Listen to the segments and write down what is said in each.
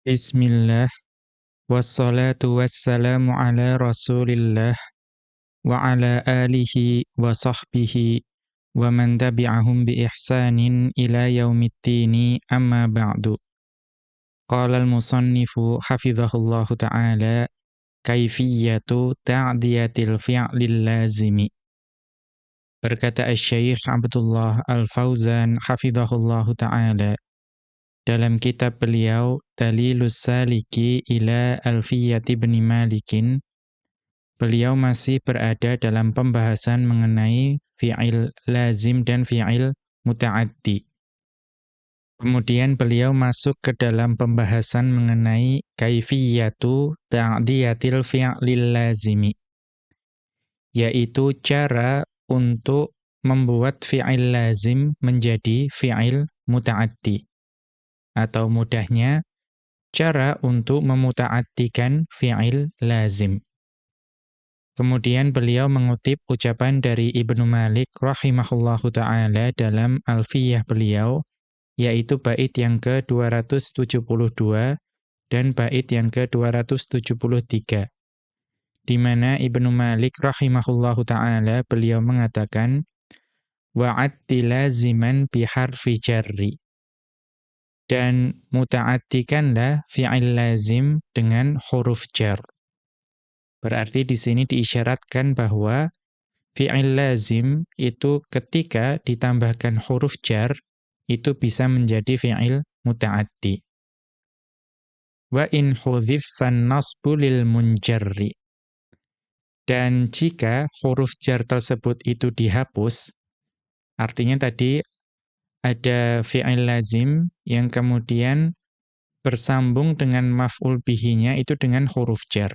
Bismillah, wassalatu wassalamu ala rasulillah, wa ala alihi wa sahbihi, wa man tabi'ahum bi ihsanin ila yaumiddini amma ba'du. Qala al-musannifu hafizahullahu ta'ala, kaifiyatu ta'diyatil fi'lil lazimi. Berkata Asy-Syaikh Abdullah Al-Fauzan hafizahullahu ta'ala, dalam kitab beliau Dalilus Saliki ila Alfiyati bin Malikin, beliau masih berada dalam pembahasan mengenai fi'il lazim dan fi'il muta'addi. Kemudian beliau masuk ke dalam pembahasan mengenai kaifiyatu ta'diyatil fi'lil lazimi, yaitu cara untuk membuat fi'il lazim menjadi fi'il muta'addi. Atau mudahnya, cara untuk memuta'addikan fi'il lazim. Kemudian beliau mengutip ucapan dari Ibnu Malik rahimahullahu ta'ala dalam Alfiyah beliau, yaitu bait yang ke-272 dan bait yang ke-273. Di mana Ibnu Malik rahimahullahu ta'ala beliau mengatakan, wa'addi laziman biharfi jarri. Dan muta'addikanlah fi'il lazim dengan huruf jar. Berarti di sini diisyaratkan bahwa fi'il lazim itu ketika ditambahkan huruf jar, itu bisa menjadi fi'il muta'addi. Wa in hudhiffan nasbu lil munjarri. Dan jika huruf jar tersebut itu dihapus, artinya tadi ada fi'il lazim yang kemudian bersambung dengan maf'ul bihinya itu dengan huruf jar.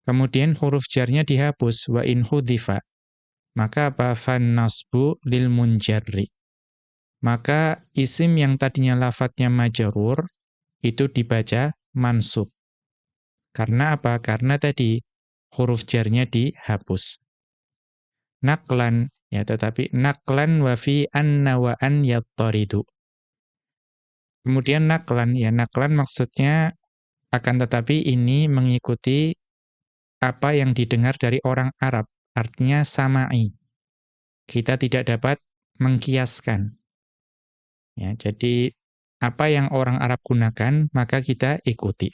Kemudian huruf jarnya dihapus, wa in hudhifa. Maka apa? Fan nasbu lil munjarri. Maka isim yang tadinya lafadznya majrur itu dibaca mansub. Karena apa? Karena tadi huruf jarnya dihapus. Naqlan, ya tetapi naqlan wa fi anna wa an yattaridu. Kemudian naqlan, ya naqlan maksudnya akan tetapi ini mengikuti apa yang didengar dari orang Arab, artinya sama'i. Kita tidak dapat mengkiaskan. Ya, jadi apa yang orang Arab gunakan, maka kita ikuti.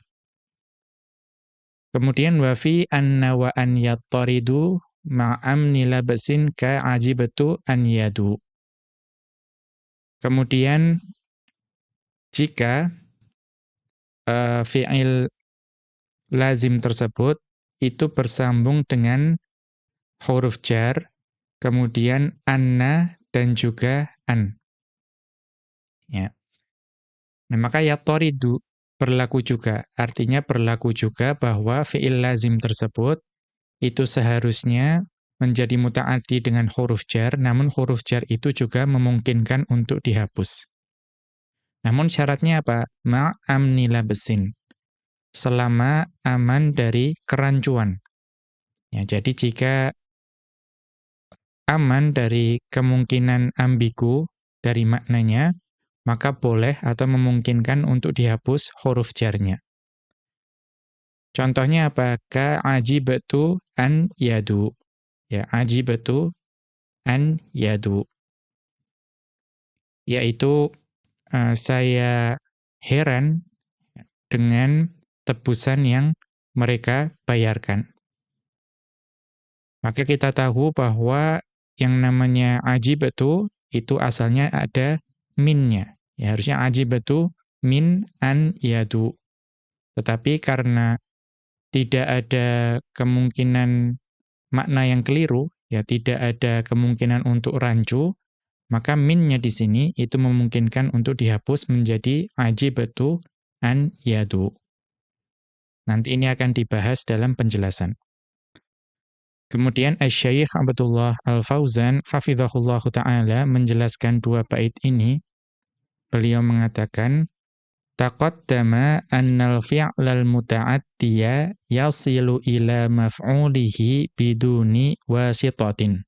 Kemudian wa fi anna wa an yattaridu ma'amni labasin ka'ajibatu an yadu. Kemudian jika fi'il lazim tersebut itu bersambung dengan huruf jar, kemudian anna dan juga an. Ya. Nah, maka yattaridu berlaku juga. Artinya berlaku juga bahwa fi'il lazim tersebut itu seharusnya menjadi muta'addi dengan huruf jar, namun huruf jar itu juga memungkinkan untuk dihapus. Namun syaratnya apa? Ma'amni labesin. Selama aman dari kerancuan. Ya, jadi jika aman dari kemungkinan ambigu dari maknanya, maka boleh atau memungkinkan untuk dihapus huruf jarnya. Contohnya apa? Ka'ajibatu an yadu. Ya, ajibatu an yadu. Yaitu saya heran dengan tebusan yang mereka bayarkan. Maka kita tahu bahwa yang namanya ajibatu itu asalnya ada minnya. Ya, harusnya ajibatu min an yadu. Tetapi karena tidak ada kemungkinan makna yang keliru, ya tidak ada kemungkinan untuk rancu, maka minnya di sini itu memungkinkan untuk dihapus menjadi ajibatu an yadu. Nanti ini akan dibahas dalam penjelasan. Kemudian Asy-Syaikh Abdullah Al-Fauzan hafizahullahu ta'ala menjelaskan dua bait ini. Beliau mengatakan, taqaddama annal fi'lal muta'addiya yasilu ila maf'ulihi biduni wasitatin.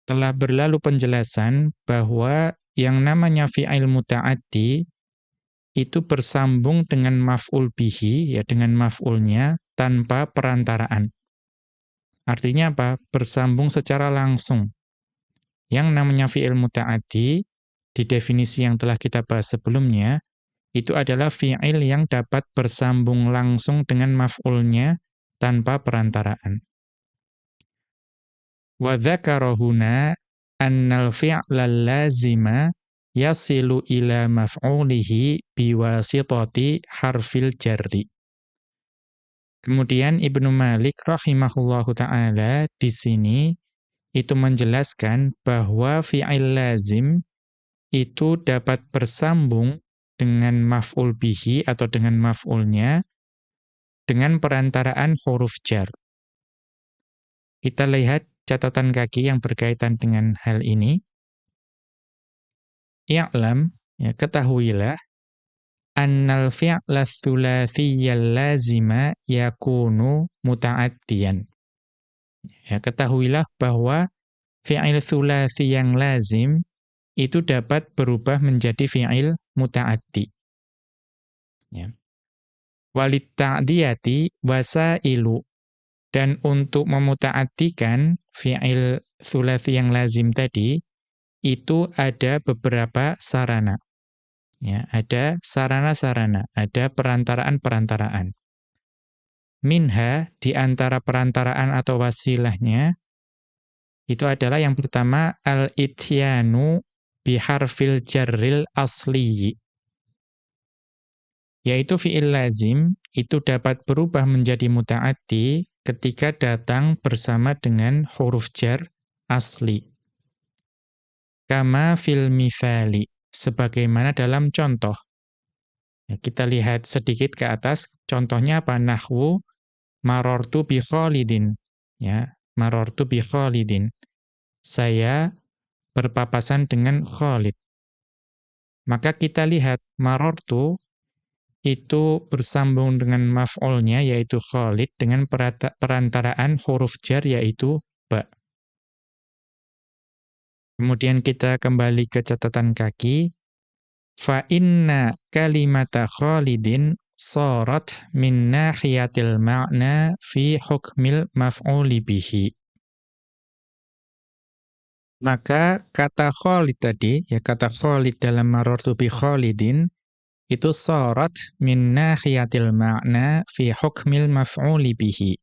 Telah berlalu penjelasan bahwa yang namanya fi'il muta'addi itu bersambung dengan maf'ul bihi, ya dengan maf'ulnya, tanpa perantaraan. Artinya apa? Bersambung secara langsung. Yang namanya fi'il muta'addi, di definisi yang telah kita bahas sebelumnya, itu adalah fi'il yang dapat bersambung langsung dengan maf'ulnya tanpa perantaraan. Wa dzakara huna annal fi'lal lazima yasilu ila maf'ulihi biwasitati harfil jarri. Kemudian Ibnu Malik rahimahullahu ta'ala di sini itu menjelaskan bahwa fi'il lazim itu dapat bersambung dengan maf'ul bihi atau dengan maf'ulnya dengan perantaraan huruf jar. Kita lihat catatan kaki yang berkaitan dengan hal ini. I'lam, ya, ketahuilah, annal fi'la tsulatsiyyal lazima yakunu muta'addiyan. Ya, ketahuilah bahwa fi'il tsulatsi yang lazim itu dapat berubah menjadi fi'il muta'addi. Ya. Walit ta'diyati wasailu, dan untuk memuta'addikan fi'il tsulatsi yang lazim tadi itu ada beberapa sarana. Ya, ada sarana-sarana, ada perantaraan-perantaraan. Minha, di antara perantaraan atau wasilahnya, itu adalah yang pertama al-ityanu biharfil jarril asliyi. Yaitu fi'il lazim itu dapat berubah menjadi muta'addi ketika datang bersama dengan huruf jar asli. Kama fil mithali, sebagaimana dalam contoh. Ya, kita lihat sedikit ke atas, contohnya apa? Nahwu marortu bi Khalidin. Ya, marortu bi Khalidin. Saya berpapasan dengan Khalid. Maka kita lihat marortu itu bersambung dengan maf'ulnya yaitu Khalid dengan perantaraan huruf jar yaitu ba. Kemudian kita kembali ke catatan kaki. Fa inna kalimata Khalidin sarat min nahiyatil ma'na fi hukmil maf'uli bihi. Maka kata Khalid tadi, ya kata Khalid dalam marartu bi Khalidin, itu sarat min nahiyatil ma'na fi hukmil maf'uli bihi.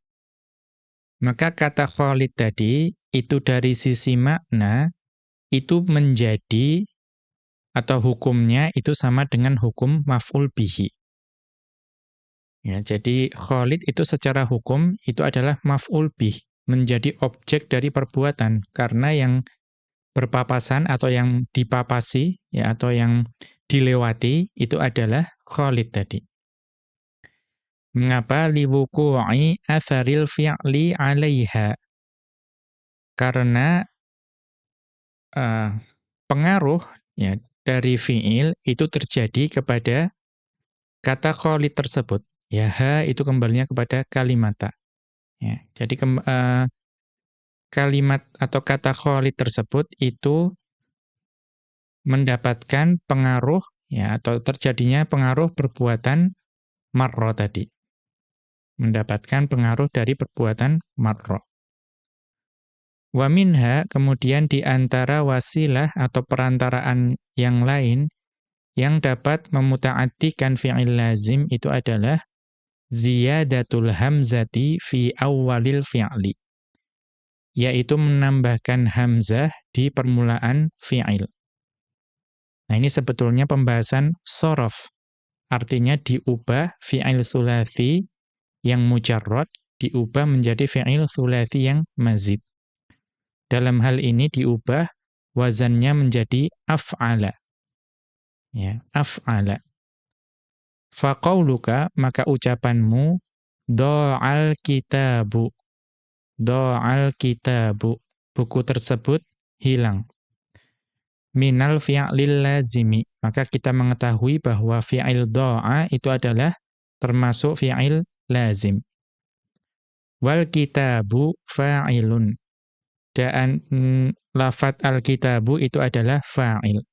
Maka kata Khalid tadi, itu dari sisi makna, itu menjadi atau hukumnya itu sama dengan hukum maf'ul bihi. Ya, jadi Khalid itu secara hukum itu adalah maf'ul bih, menjadi objek dari perbuatan karena yang berpapasan atau yang dipapasi ya atau yang dilewati itu adalah Khalid tadi. Mengapa liwuqu'i atharil fi'li 'alaiha? Karena pengaruh ya dari fi'il itu terjadi kepada kata Khalid tersebut. Ya, ha itu kembalinya kepada kalimata. Ya, jadi kalimat atau kata Khalid tersebut itu mendapatkan pengaruh ya atau terjadinya pengaruh perbuatan marra tadi. Mendapatkan pengaruh dari perbuatan marra. Wa minha, kemudian di antara wasilah atau perantaraan yang lain yang dapat memuta'addikan fi'il lazim itu adalah ziyadatul hamzati fi awwalil fi'li, yaitu menambahkan hamzah di permulaan fi'il. Nah, ini sebetulnya pembahasan shorof. Artinya diubah fi'il tsulatsi yang mujarrad diubah menjadi fi'il tsulatsi yang mazid. Dalam hal ini diubah wazannya menjadi af'ala. Ya, af'ala. Faqauluka, maka ucapanmu do'al kitabu. Do'al kitabu. Buku tersebut hilang. Minal fi'lil lazimi. Maka kita mengetahui bahwa fi'il do'a itu adalah termasuk fi'il lazim. Wal kitabu fa'ilun. Dan lafadz al-kitabu itu adalah fa'il.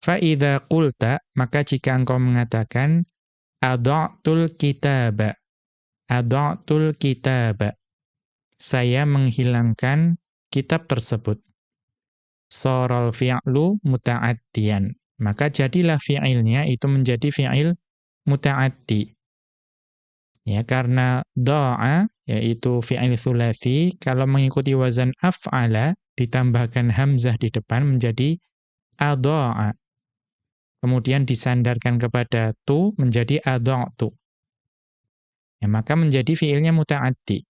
Fa idza qulta, maka jika engkau mengatakan adha'tul kitaba. Adha'tul kitaba. Saya menghilangkan kitab tersebut. Sharal fi'lu muta'addiyan. Maka jadilah fi'ilnya itu menjadi fi'il muta'addi. Ya, karena dha'a yaitu fi'il tsulasi kalau mengikuti wazan af'ala ditambahkan hamzah di depan menjadi adha'a. Kemudian disandarkan kepada tu menjadi adha'tu. Ya, maka menjadi fi'ilnya muta'addi.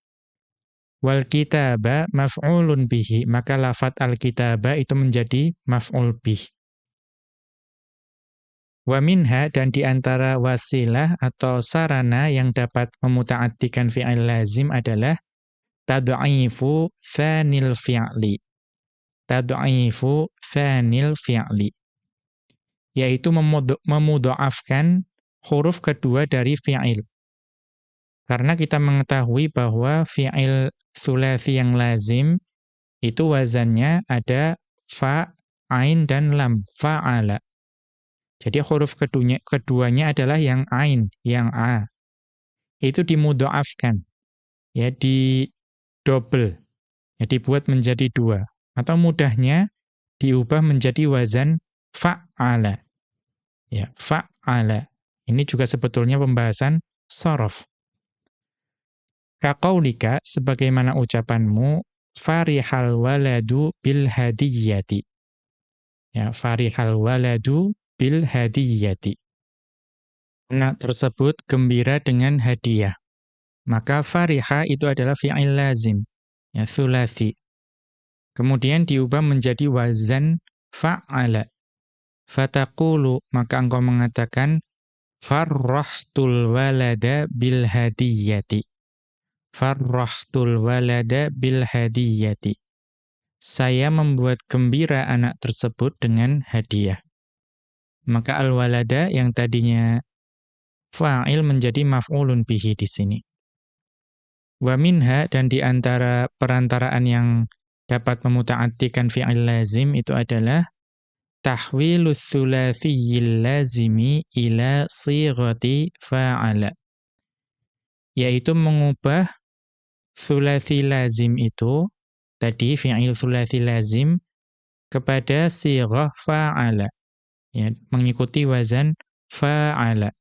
Wal kitaba maf'ulun bihi, maka lafadz al-kitaba itu menjadi maf'ul bih. Wa minha, dan di antara wasilah atau sarana yang dapat memuta'addikan fi'il lazim adalah tad'ifu tsanil fi'li. Tad'ifu tsanil fi'li. Yaitu memudha'afkan huruf kedua dari fi'il. Karena kita mengetahui bahwa fi'il tsulasi yang lazim itu wazannya ada fa, ain, dan lam, fa'ala. Jadi huruf keduanya adalah yang ain, yang a. Itu dimudha'afkan. Ya, di double. Ya, dibuat menjadi 2. Atau mudahnya diubah menjadi wazan fa'ala. Ya, fa'ala. Ini juga sebetulnya pembahasan shorof. Kaqaulika, sebagaimana ucapanmu, farihal waladu bil hadiyyati. Ya, farihal waladu bil hadiyyati. Anak tersebut gembira dengan hadiah. Maka fariha itu adalah fi'il lazim, ya, tsulasi. Kemudian diubah menjadi wazan fa'ala. Fataqulu, maka engkau mengatakan farrahtul walada bil hadiyyati. Farrahtul walada bil hadiyyati. Saya membuat gembira anak tersebut dengan hadiah. Maka al-walada yang tadinya fa'il menjadi maf'ulun bihi di sini. Wa minha, dan di antara perantaraan yang dapat memuta'addikan fi'il lazim itu adalah tahwilus tsulatsiyil lazimi ila shighati fa'ala. Yaitu mengubah tsulasi lazim itu, tadi fi'il tsulasi lazim, kepada sighah fa'ala. Ya, mengikuti wazan fa'ala.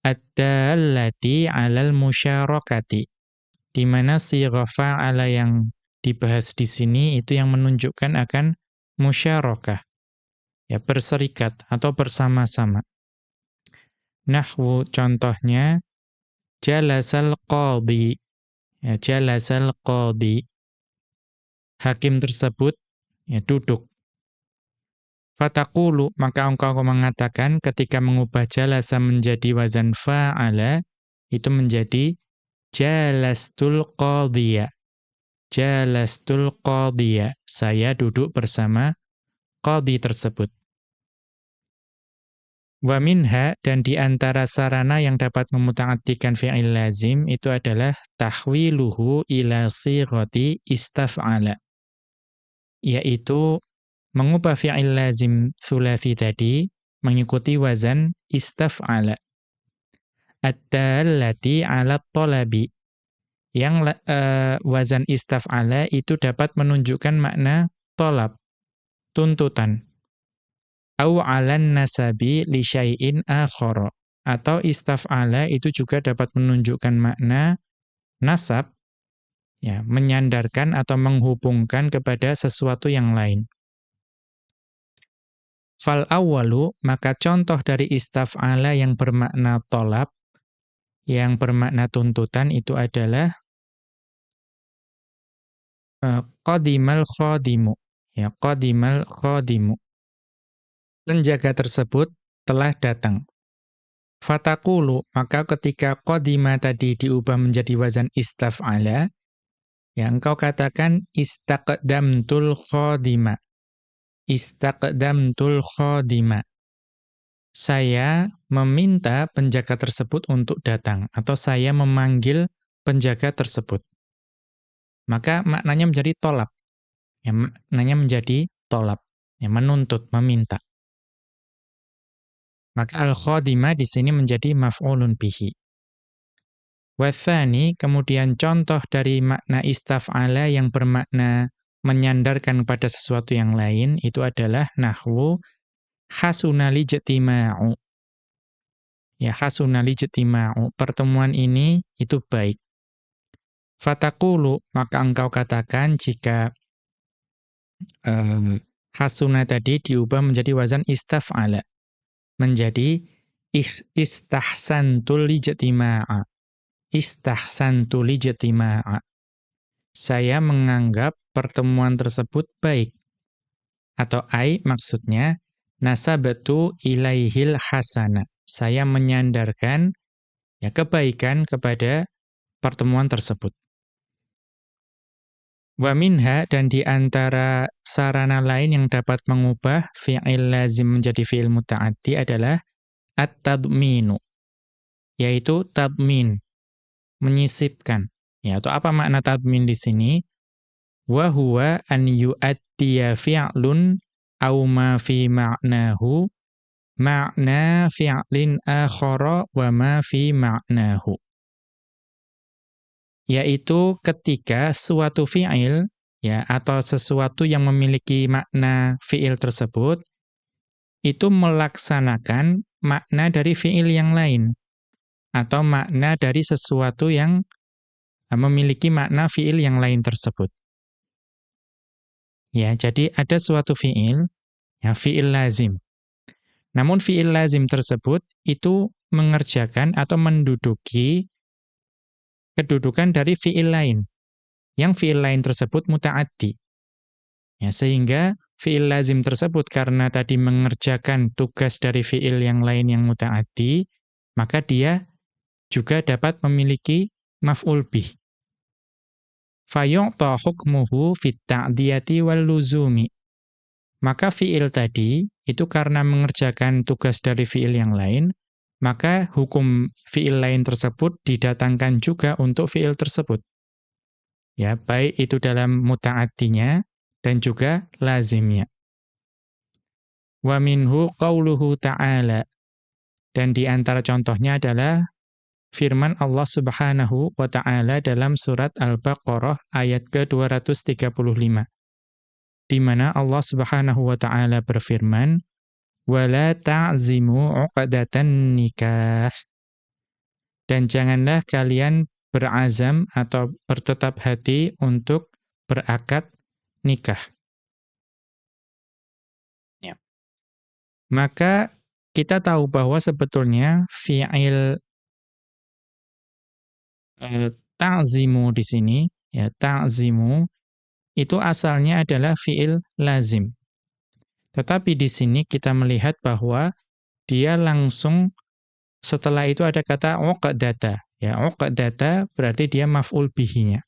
Ad-dallati 'alal musyarakati. Di mana sighah fa'ala yang dibahas di sini itu yang menunjukkan akan musyarakah. Ya, berserikat atau bersama-sama. Nahwu, contohnya jalasal qadhi. Ya, jalasal qadhi. Hakim tersebut ya, duduk. Fataqulu, maka engkau mengatakan ketika mengubah jalasa menjadi wazan fa'ala, itu menjadi jalastul qadhiya. Jalastul qadhiya. Saya duduk bersama qadhi tersebut. Wa minha, dan di antara sarana yang dapat memuta'addikan fi'il lazim itu adalah tahwiluhu ila shighati istaf'ala. Yaitu mengubah fi'il lazim tsulasi tadi mengikuti wazan istaf'ala. Ad-dallati 'ala thalabi. Yang wazan istaf'ala itu dapat menunjukkan makna thalab, tuntutan. Au 'alan nasabi li syai'in akhara. Atau istaf'ala itu juga dapat menunjukkan makna nasab, ya, menyandarkan atau menghubungkan kepada sesuatu yang lain. Fal awwalu, maka contoh dari istaf'ala yang bermakna tolab, yang bermakna tuntutan itu adalah qadimal khadimu. Ya, qadimal khadimu. Penjaga tersebut telah datang. Fataqulu, maka ketika qadima tadi diubah menjadi wazan istaf'ala, ya, engkau katakan istaqdamtul khadima. Istaqdamtul khadima. Saya meminta penjaga tersebut untuk datang, atau saya memanggil penjaga tersebut. Maka maknanya menjadi tolab. Ya, maknanya menjadi tolab. Ya, menuntut, meminta. Maka al-khadimah di sini menjadi maf'ulun bihi. Wathani, kemudian contoh dari makna istaf'ala yang bermakna menyandarkan pada sesuatu yang lain, itu adalah nahwu hasunali ijtima'u. Ya, hasunali ijtima'u. Pertemuan ini itu baik. Fataqulu, maka engkau katakan jika hasuna tadi diubah menjadi wazan istaf'ala. Menjadi istahsantul ijtima'a. Istahsantul ijtima'a. Saya menganggap pertemuan tersebut baik. Atau maksudnya nasabatu ilaihil hasana. Saya menyandarkan ya kebaikan kepada pertemuan tersebut. Wa minha, dan di antara sarana lain yang dapat mengubah fi'il lazim menjadi fi'il muta'addi adalah at-tadminu, yaitu tadmin, menyisipkan. Ya, atau apa makna tadmin di sini? Wa huwa an yu'addiya fi'lun aw ma fi ma'nahu ma'na fi'lin akhara wa ma fi ma'nahu. Yaitu ketika suatu fi'il ya atau sesuatu yang memiliki makna fi'il tersebut itu melaksanakan makna dari fi'il yang lain atau makna dari sesuatu yang memiliki makna fi'il yang lain tersebut. Ya, jadi ada suatu fi'il, ya fi'il lazim. Namun fi'il lazim tersebut itu mengerjakan atau menduduki kedudukan dari fi'il lain, yang fi'il lain tersebut muta'addi. Ya, sehingga fi'il lazim tersebut karena tadi mengerjakan tugas dari fi'il yang lain yang muta'addi, maka dia juga dapat memiliki maf'ul bih. Fayu'ta hukmuhu fit ta'diyati wal luzumi. Maka fi'il tadi, itu karena mengerjakan tugas dari fi'il yang lain, maka hukum fi'il lain tersebut didatangkan juga untuk fi'il tersebut. Ya, baik itu dalam muta'addinya dan juga lazimnya. Wa minhu qauluhu ta'ala. Dan di antara contohnya adalah firman Allah Subhanahu wa ta'ala dalam surat Al-Baqarah ayat ke-235. Di mana Allah Subhanahu wa ta'ala berfirman, wala ta'zimu 'uqdatan nikah. Dan janganlah kalian berazam atau bertetap hati untuk berakad nikah. Ya. Maka kita tahu bahwa sebetulnya fi'il ta'zimu di sini, ya ta'zimu itu asalnya adalah fi'il lazim. Tetapi di sini kita melihat bahwa dia langsung setelah itu ada kata uqdata. Ya, uqdata berarti dia maf'ul bihinya.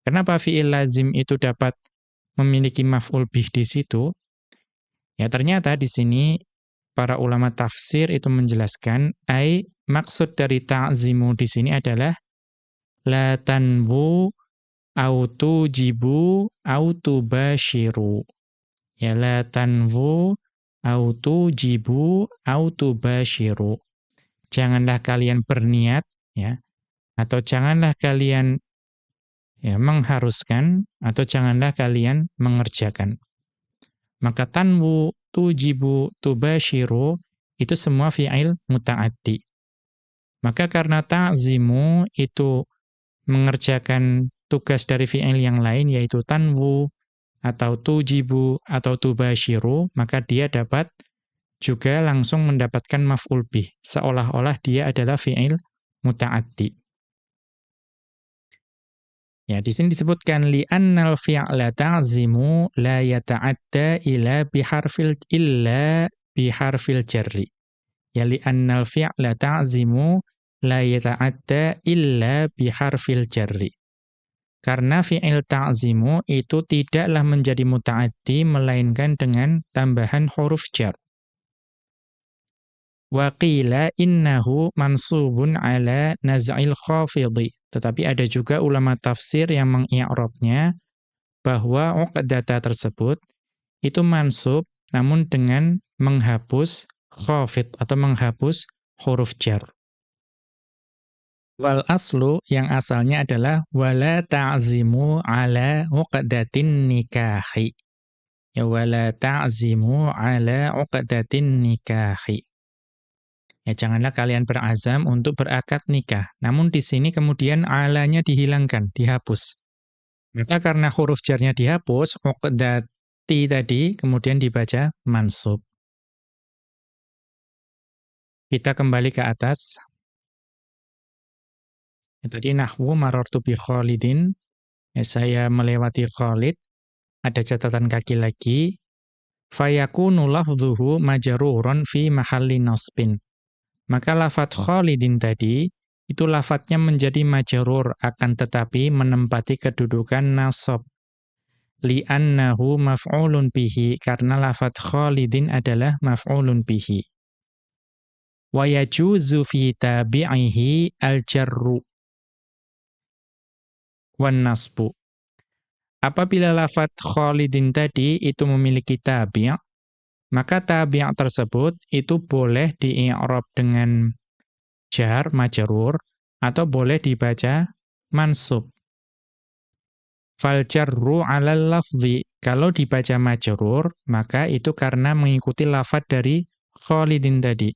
Kenapa fi'il lazim itu dapat memiliki maf'ul bih di situ? Ya, ternyata di sini para ulama tafsir itu menjelaskan maksud dari ta'zimu di sini adalah la tanwu au tujibu au tubashiru. Ya, la tanwu au tujibu au tubashiru. Janganlah kalian berniat, ya, atau janganlah kalian ya, mengharuskan, atau janganlah kalian mengerjakan. Maka tanwu, tujibu, tubashiru, itu semua fi'il muta'addi. Maka karena ta'zimu itu mengerjakan tugas dari fi'il yang lain, yaitu tanwu, atau tujibu, atau tubashiru, maka dia dapat juga langsung mendapatkan maf'ul bih, seolah-olah dia adalah fi'il muta'addi. Ya, di sini disebutkan li'annal fi'la ta'zimu la yata'adda illa biharfil jarri. Ya, li'annal fi'la ta'zimu la yata'adda illa biharfil jarri. Karena fi'il ta'zimu itu tidaklah menjadi muta'addi melainkan dengan tambahan huruf jar. Wa qila innahu mansubun ala naz'il khafidhi. Tetapi ada juga ulama tafsir yang mengi'rabnya bahwa uqdata tersebut itu mansub namun dengan menghapus khafid atau menghapus huruf jar. Wal aslu yang asalnya adalah wala ta'zimu ala uqdatin nikahi. Ya wala ta'zimu ala uqdatin nikahi. Ya janganlah kalian berazam untuk berakad nikah. Namun di sini kemudian alanya dihilangkan, dihapus. Maka karena huruf jarnya dihapus, uqdati tadi kemudian dibaca mansub. Kita kembali ke atas. Ya, tadi nahwu marartu bi Khalidin. Ya, saya melewati Khalid. Ada catatan kaki lagi. Fayakunu lafdhuhu majruran fi mahalli nasbin. Maka lafadz Khalidin tadi, itu lafadznya menjadi majrur, akan tetapi menempati kedudukan nasab. Li'annahu maf'ulun bihi, karena lafadz Khalidin adalah maf'ulun bihi. Wa yajuzu fi tabi'ihi al-jarru wan nasbu. Apabila lafadz Khalidin tadi itu memiliki tabi', maka tabi' tersebut itu boleh di-i'rab dengan jar, majrur, atau boleh dibaca mansub. Fal jarru 'alal lafzi, kalau dibaca majrur, maka itu karena mengikuti lafadz dari Khalidin tadi.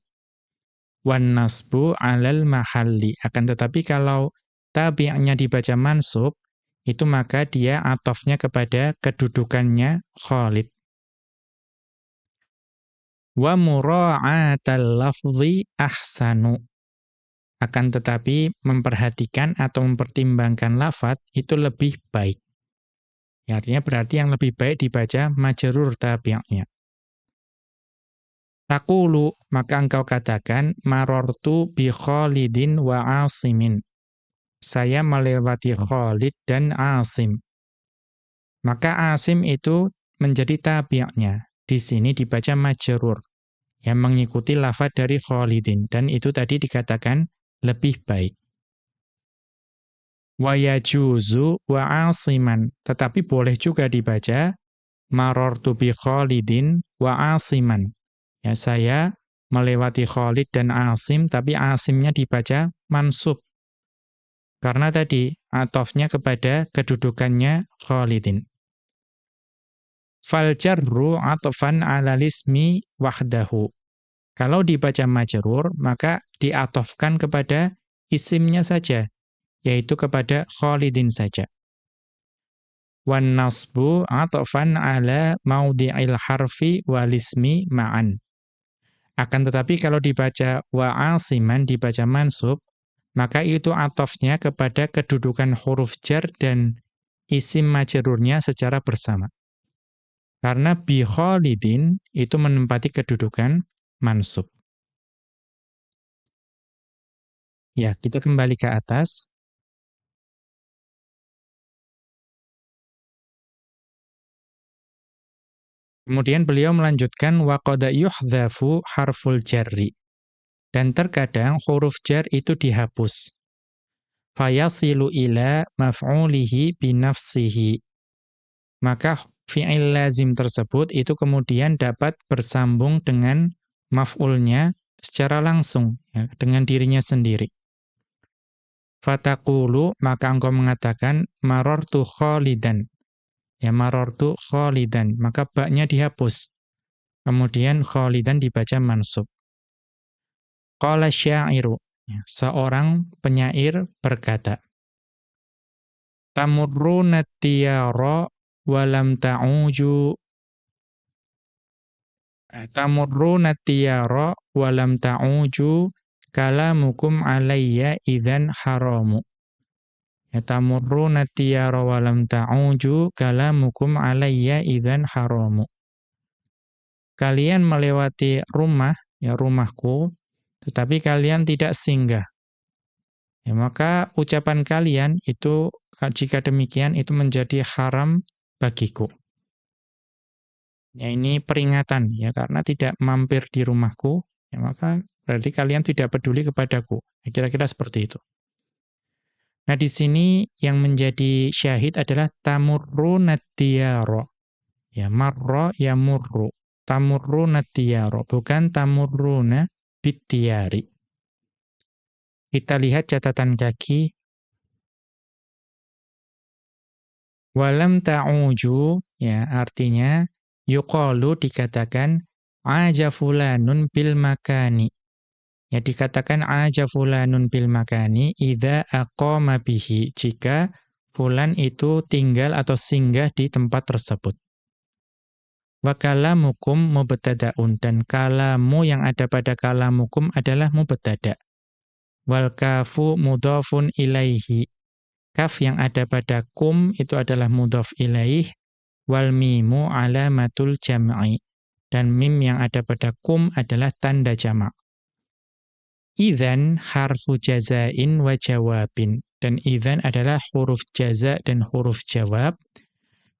Wan nasbu 'alal mahalli, akan tetapi kalau tabi'nya dibaca mansub, itu maka dia atofnya kepada kedudukannya Khalid. Wa mura'atal lafzi ahsanu. Akan tetapi memperhatikan atau mempertimbangkan lafadz itu lebih baik. Ya, artinya berarti yang lebih baik dibaca majrur tabi'nya. Taqulu, maka engkau katakan marartu bi Khalidin wa Asimin. Saya melewati Khalid dan Asim. Maka Asim itu menjadi tabi'nya. Di sini dibaca majrur, yang mengikuti lafadz dari Khalidin, dan itu tadi dikatakan lebih baik. Wa yajuzu wa Asiman, tetapi boleh juga dibaca marartu bi Khalidin wa Asiman. Ya, saya melewati Khalid dan Asim, tapi Asimnya dibaca mansub. Karena tadi atofnya kepada kedudukannya Khalidin. Fal jarru atfan 'alal ismi wahdahu. Kalau dibaca majrur, maka diatofkan kepada isimnya saja, yaitu kepada Khalidin saja. Wan nasbu atfan 'ala maudhi'il harfi wal ismi ma'an. Akan tetapi kalau dibaca wa asiman, dibaca mansub, maka itu atofnya kepada kedudukan huruf jar dan isim majrurnya secara bersama. Karena bi Khalidin itu menempati kedudukan mansub. Ya, kita kembali ke atas. Kemudian beliau melanjutkan wa qad yuhdhafu harful jarri. Dan terkadang huruf jar itu dihapus. Fayasilu ila maf'ulihi binafsihi. Maka fi'il lazim tersebut itu kemudian dapat bersambung dengan maf'ulnya secara langsung, ya, dengan dirinya sendiri. Fataqulu, maka engkau mengatakan marartu Khalidan. Ya, marartu Khalidan, maka baknya dihapus. Kemudian Khalidan dibaca mansub. Qala syairu, ya, seorang penyair berkata, tamurruna tiyara walam ta'uju tamurruna tiyara walam ta'uju kalamukum alayya idzan haramu. Ya, tamurruna tiyara walam ta'uju kalamukum alayya idzan haramu. Kalian melewati rumah, ya rumahku, tetapi kalian tidak singgah. Ya, maka ucapan kalian itu jika demikian itu menjadi haram bagiku. Ya, ini peringatan ya, karena tidak mampir di rumahku, ya maka berarti kalian tidak peduli kepadaku. Ya, kira-kira seperti itu. Nah, di sini yang menjadi syahid adalah tamurrunad diyara. Ya, marra yamurru. Tamurruna diyaro, bukan tamurruna biddiyari. Kita lihat catatan kaki. Walam ta'uju, ya artinya yuqalu dikatakan aja fulanun bil makani. Ya dikatakan aja fulanun bil makani idza aqama bihi, jika fulan itu tinggal atau singgah di tempat tersebut. Wa kalamukum mubtada'un, dan kalamu yang ada pada kalamukum adalah mubtada'. Wal kafu mudhafun ilaihi. Kaf yang ada pada kum itu adalah mudhaf ilaih, wal mimu alamatul jam'i, dan mim yang ada pada kum adalah tanda jamak. Idzan harfu jazain wa jawabin, dan idzan adalah huruf jaza dan huruf jawab.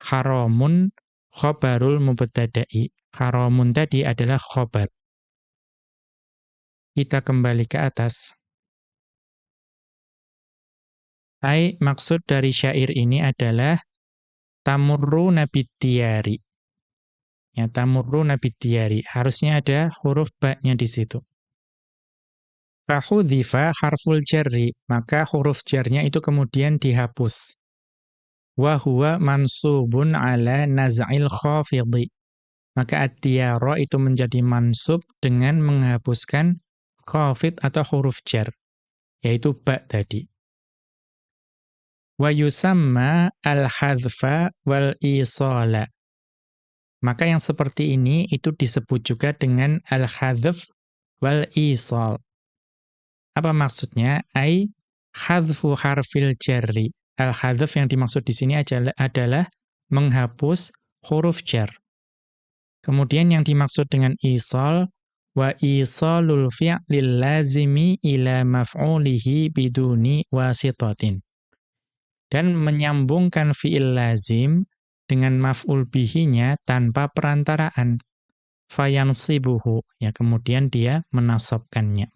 Haramun khabarul mubtada'i. Haramun tadi adalah khabar. Kita kembali ke atas. Maksud dari syair ini adalah tamurruna biddiyari. Ya, tamurruna biddiyari. Harusnya ada huruf ba-nya di situ. Fahudhifa harful jarri, maka huruf jarnya itu kemudian dihapus. Wa huwa mansubun ala naz'il khafidhi. Maka ad-diyara itu menjadi mansub dengan menghapuskan khafid atau huruf jar, yaitu ba tadi. Wa yusamma al-hadhfa wal isala. Maka yang seperti ini itu disebut juga dengan al-hadhf wal isal. Apa maksudnya? Hadhfu harfil jarri. Al-hadhf yang dimaksud di sini adalah menghapus huruf jar. Kemudian yang dimaksud dengan isal, wa isalul fi'lil lazimi ila maf'ulihi biduni wasitatin. Dan menyambungkan fi'il lazim dengan maf'ul bihinya tanpa perantaraan. Fayansibuhu, ya kemudian dia menasabkannya.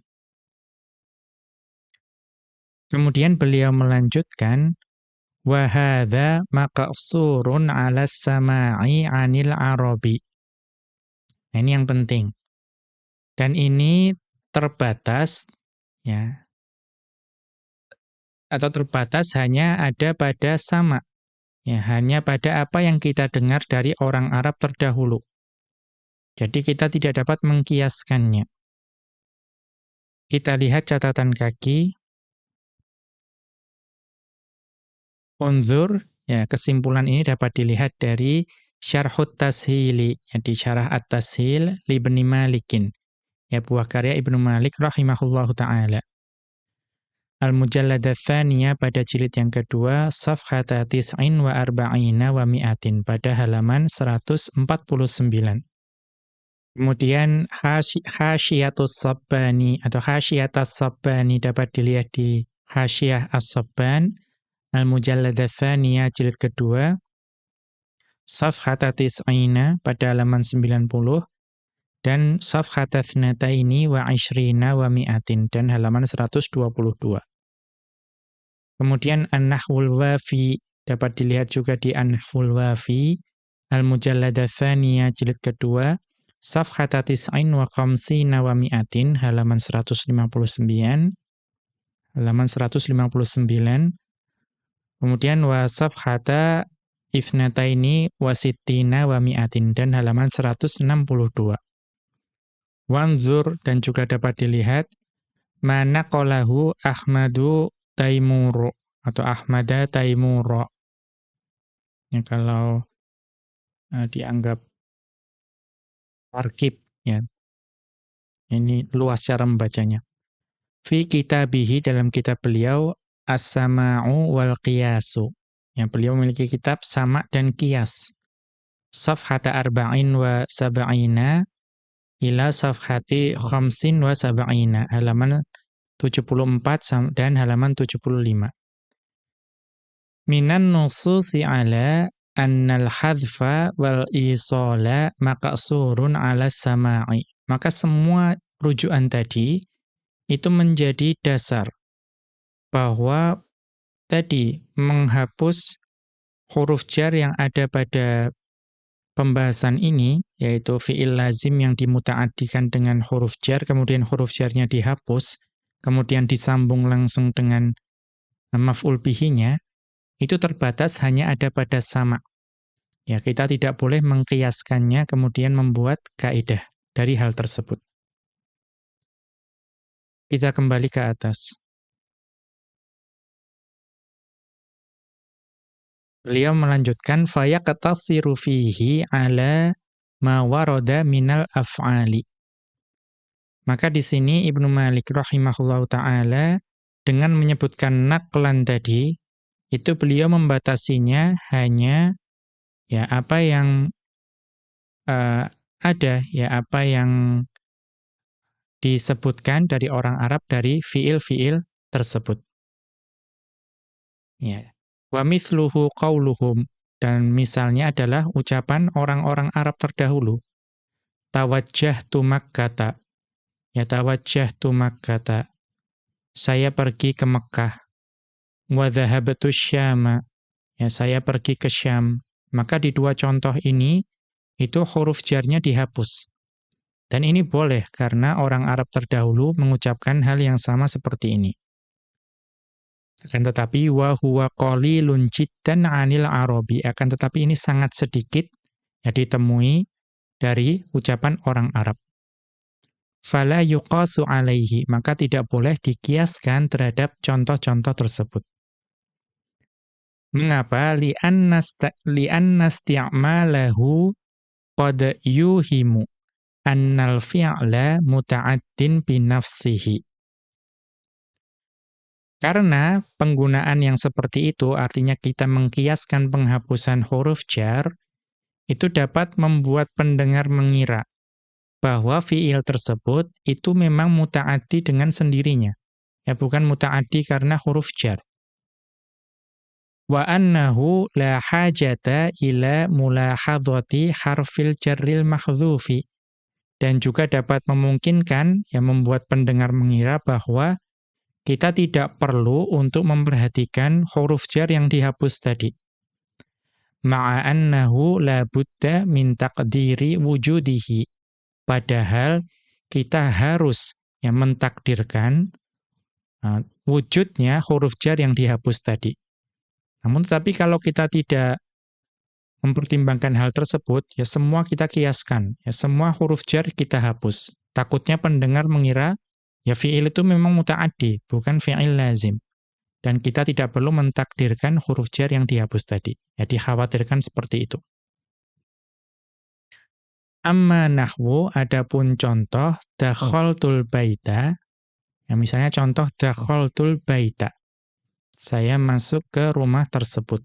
Kemudian beliau melanjutkan, wa hadza maqsurun 'ala as-sama'i 'anil Arabi. Nah, ini yang penting. Dan ini terbatas, ya, atau terbatas hanya ada pada sama. Ya, hanya pada apa yang kita dengar dari orang Arab terdahulu. Jadi kita tidak dapat mengkiaskannya. Kita lihat catatan kaki. Unzur, ya kesimpulan ini dapat dilihat dari Syarhut Tashili, ya di Syarah At-Tashil li Ibnu Malikin. Ya buah karya Ibnu Malik rahimahullahu ta'ala. Al-Mujallad ats-tsaniyah pada jilid yang kedua, safhata tis'in wa arba'ina wa mi'atin, pada halaman 149. Kemudian Hasyiatus Sabbani atau Hasyiatas Sabbani dapat dilihat di Hasyiyah As-Sabban, Al-Mujallad ats-tsaniyah jilid kedua, safhata tis'ina pada halaman 90, dan safhata tsnataini wa ishrina wa mi'atin, dan halaman 122. Kemudian An-Nahwul Wafi dapat dilihat juga di An-Nahwul Wafi, Al-Mujallad ats-tsaniyah jilid kedua, safhata tis'in wa khamsina wa mi'atin, halaman 159. Halaman 159. Kemudian wa safhata ithnataini wa sittina wa mi'atin, dan halaman 162. Wanzur, dan juga dapat dilihat mana qalahu Ahmadu Taimuru atau Ahmada Taimuro. Ya, kalau dianggap tarkib, ya. Ini luas cara membacanya. Fi kitabihi, dalam kitab beliau, As-Sama'u wal Qiyasu. Ya, beliau memiliki kitab Sama' dan Qiyas. Safhata arba'in wa sab'ina ila safhati khamsin wa sab'ina, halaman 74 dan halaman 75. Minan nususi ala annal hadfa wal isala maqsurun ala sama'i. Maka semua rujukan tadi itu menjadi dasar bahwa tadi menghapus huruf jar yang ada pada pembahasan ini, yaitu fi'il lazim yang dimuta'addikan dengan huruf jar, kemudian huruf jarnya dihapus, kemudian disambung langsung dengan maf'ul bihinya, itu terbatas hanya ada pada sama. Ya, kita tidak boleh mengkiaskannya kemudian membuat kaidah dari hal tersebut. Kita kembali ke atas. Beliau melanjutkan fayaqtasiru fihi ala ma warada minal af'ali. Maka di sini Ibnu Malik rahimahullahu taala dengan menyebutkan naqlan tadi, itu beliau membatasinya hanya ya apa yang ada, ya apa yang disebutkan dari orang Arab dari fiil-fiil tersebut. Ya. Wa mithluhu qauluhum, dan misalnya adalah ucapan orang-orang Arab terdahulu. Tawajjahtu Makkata. Ya tawajjahtu Makkata. Saya pergi ke Mekah. Wa dhahabtu Syama. Ya saya pergi ke Syam. Maka di dua contoh ini itu huruf jarnya dihapus. Dan ini boleh karena orang Arab terdahulu mengucapkan hal yang sama seperti ini. Akan tetapi wa huwa qalilun jiddan 'anil Arabi, akan tetapi ini sangat sedikit ya ditemui dari ucapan orang Arab. Fala yuqasu 'alaihi, maka tidak boleh dikiaskan terhadap contoh-contoh tersebut. Mengapa? Li'anna isti'malahu qad yuhimu annal fi'la muta'addin bi nafsihi. Karena penggunaan yang seperti itu, artinya kita mengkiaskan penghapusan huruf jar, itu dapat membuat pendengar mengira bahwa fi'il tersebut itu memang muta'addi dengan sendirinya. Ya, bukan muta'addi karena huruf jar. Wa annahu la hajata ila mulahadhati harfil jarril mahdhufi. Dan juga dapat memungkinkan, ya membuat pendengar mengira bahwa kita tidak perlu untuk memperhatikan huruf jar yang dihapus tadi. Ma'annahu la budda min taqdiri wujudihi. Padahal kita harus mentakdirkan wujudnya huruf jar yang dihapus tadi. Namun tetapi kalau kita tidak mempertimbangkan hal tersebut, ya semua kita kiaskan, ya semua huruf jar kita hapus. Takutnya pendengar mengira ya fi'il itu memang muta'addi, bukan fi'il lazim. Dan kita tidak perlu mentakdirkan huruf jar yang dihapus tadi. Ya dikhawatirkan seperti itu. Amma nahwu, adapun contoh dakhaltul baita. Ya misalnya contoh dakhaltul baita. Saya masuk ke rumah tersebut.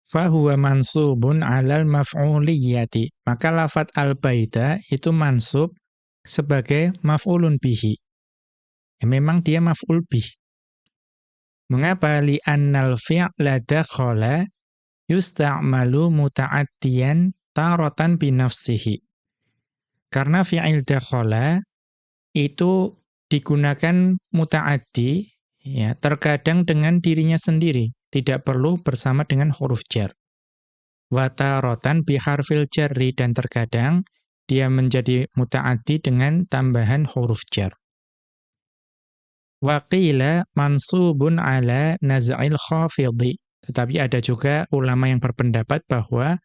Fahuwa mansubun 'alal maf'uliyyati. Maka lafadz al-baita itu mansub sebagai maf'ulun bihi. Ya, memang dia maf'ul bih. Mengapa? Li'annal fi'la dakhala yusta'malu muta'addiyan taratan binafsihi. Karena fi'il dakhala itu digunakan muta'addi ya terkadang dengan dirinya sendiri, tidak perlu bersama dengan huruf jar. Wa taratan bi harfil jarri, dan terkadang dia menjadi muta'addi dengan tambahan huruf jar. Wa qila mansubun ala naz'il khafidhi. Tetapi ada juga ulama yang berpendapat bahwa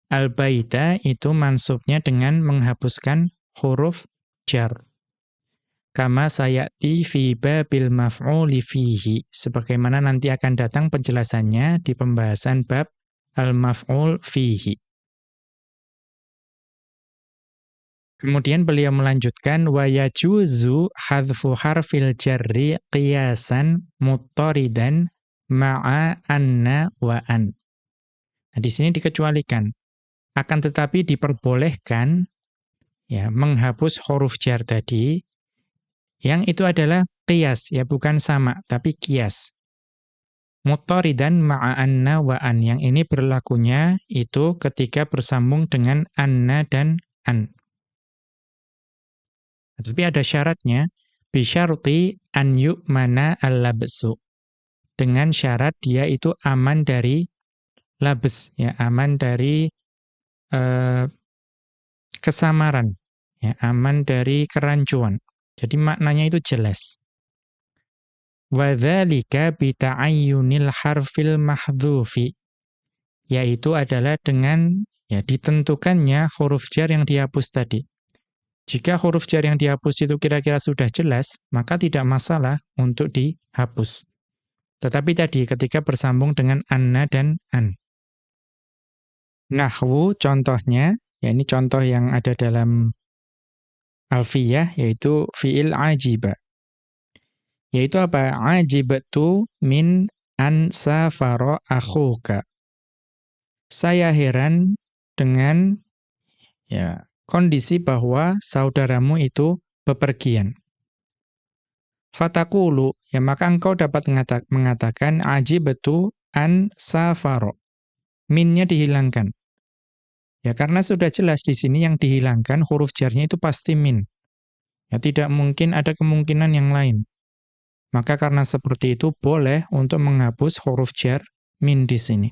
al-baita itu mansubnya dengan menghapuskan huruf jar. Kama sayati fi babil maf'uli fihi. Sebagaimana nanti akan datang penjelasannya di pembahasan bab al-maf'ul fihi. Kemudian beliau melanjutkan wa yajuzu hadfu harfil jarri qiyasan muttaridan ma'a anna wa an. Nah, di sini dikecualikan. Akan tetapi diperbolehkan ya menghapus huruf jar tadi yang itu adalah qiyas, ya bukan sama, tapi qiyas. Muttaridan ma'a anna wa an. Yang ini berlakunya itu ketika bersambung dengan anna dan an. Tapi ada syaratnya, bisyarti an yu'mana al-labsu. Dengan syarat dia itu aman dari labs, ya aman dari eh, kesamaran, ya, aman dari kerancuan. Jadi maknanya itu jelas. Wa dzalika bi ta'ayyunil harfil mahdzufi, yaitu adalah dengan ya ditentukannya huruf jar yang dihapus tadi. Jika huruf jar yang dihapus itu kira-kira sudah jelas, maka tidak masalah untuk dihapus. Tetapi tadi ketika bersambung dengan anna dan an. Nahwu contohnya, ya ini contoh yang ada dalam alfiyah, yaitu fi'il ajiba. Yaitu apa? Ajibtu min an safara akhuka. Saya heran dengan ya kondisi bahwa saudaramu itu bepergian. Fatakulu, ya maka engkau dapat mengatakan ajibtu an safaro. Minnya dihilangkan. Ya karena sudah jelas di sini yang dihilangkan huruf jarnya itu pasti min. Ya tidak mungkin ada kemungkinan yang lain. Maka karena seperti itu boleh untuk menghapus huruf jar min di sini.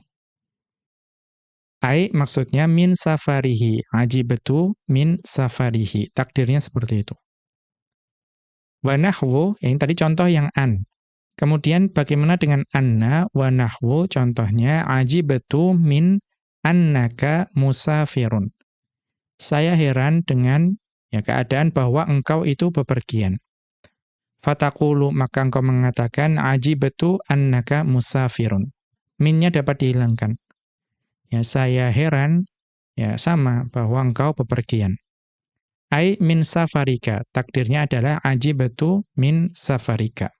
Ai maksudnya min safarihi, ajibtu min safarihi. Takdirnya seperti itu. Wa nahwu, ini tadi contoh yang an. Kemudian bagaimana dengan anna wa nahwu, contohnya ajibtu min annaka musafirun. Saya heran dengan ya keadaan bahwa engkau itu bepergian. Fataqulu, maka engkau mengatakan ajibtu annaka musafirun. Minnya dapat dihilangkan. Ya saya heran, ya sama bahwa engkau bepergian. Ai min safarika, takdirnya adalah ajibtu min safarika.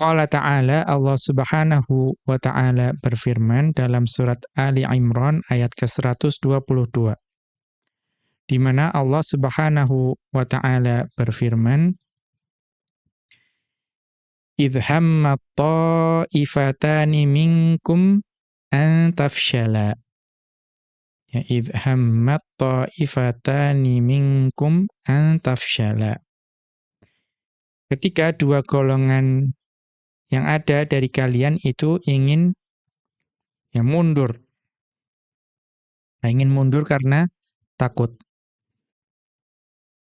Qala ta'ala, Allah Subhanahu wa ta'ala berfirman dalam surat Ali Imran ayat ke-122. Di mana Allah Subhanahu wa ta'ala berfirman, idh hammat ta'ifatani minkum an tafshala. Ya, idh hammat ta'ifatani minkum an tafshala. Ketika dua golongan yang ada dari kalian itu ingin ya mundur. Nah, ingin mundur karena takut.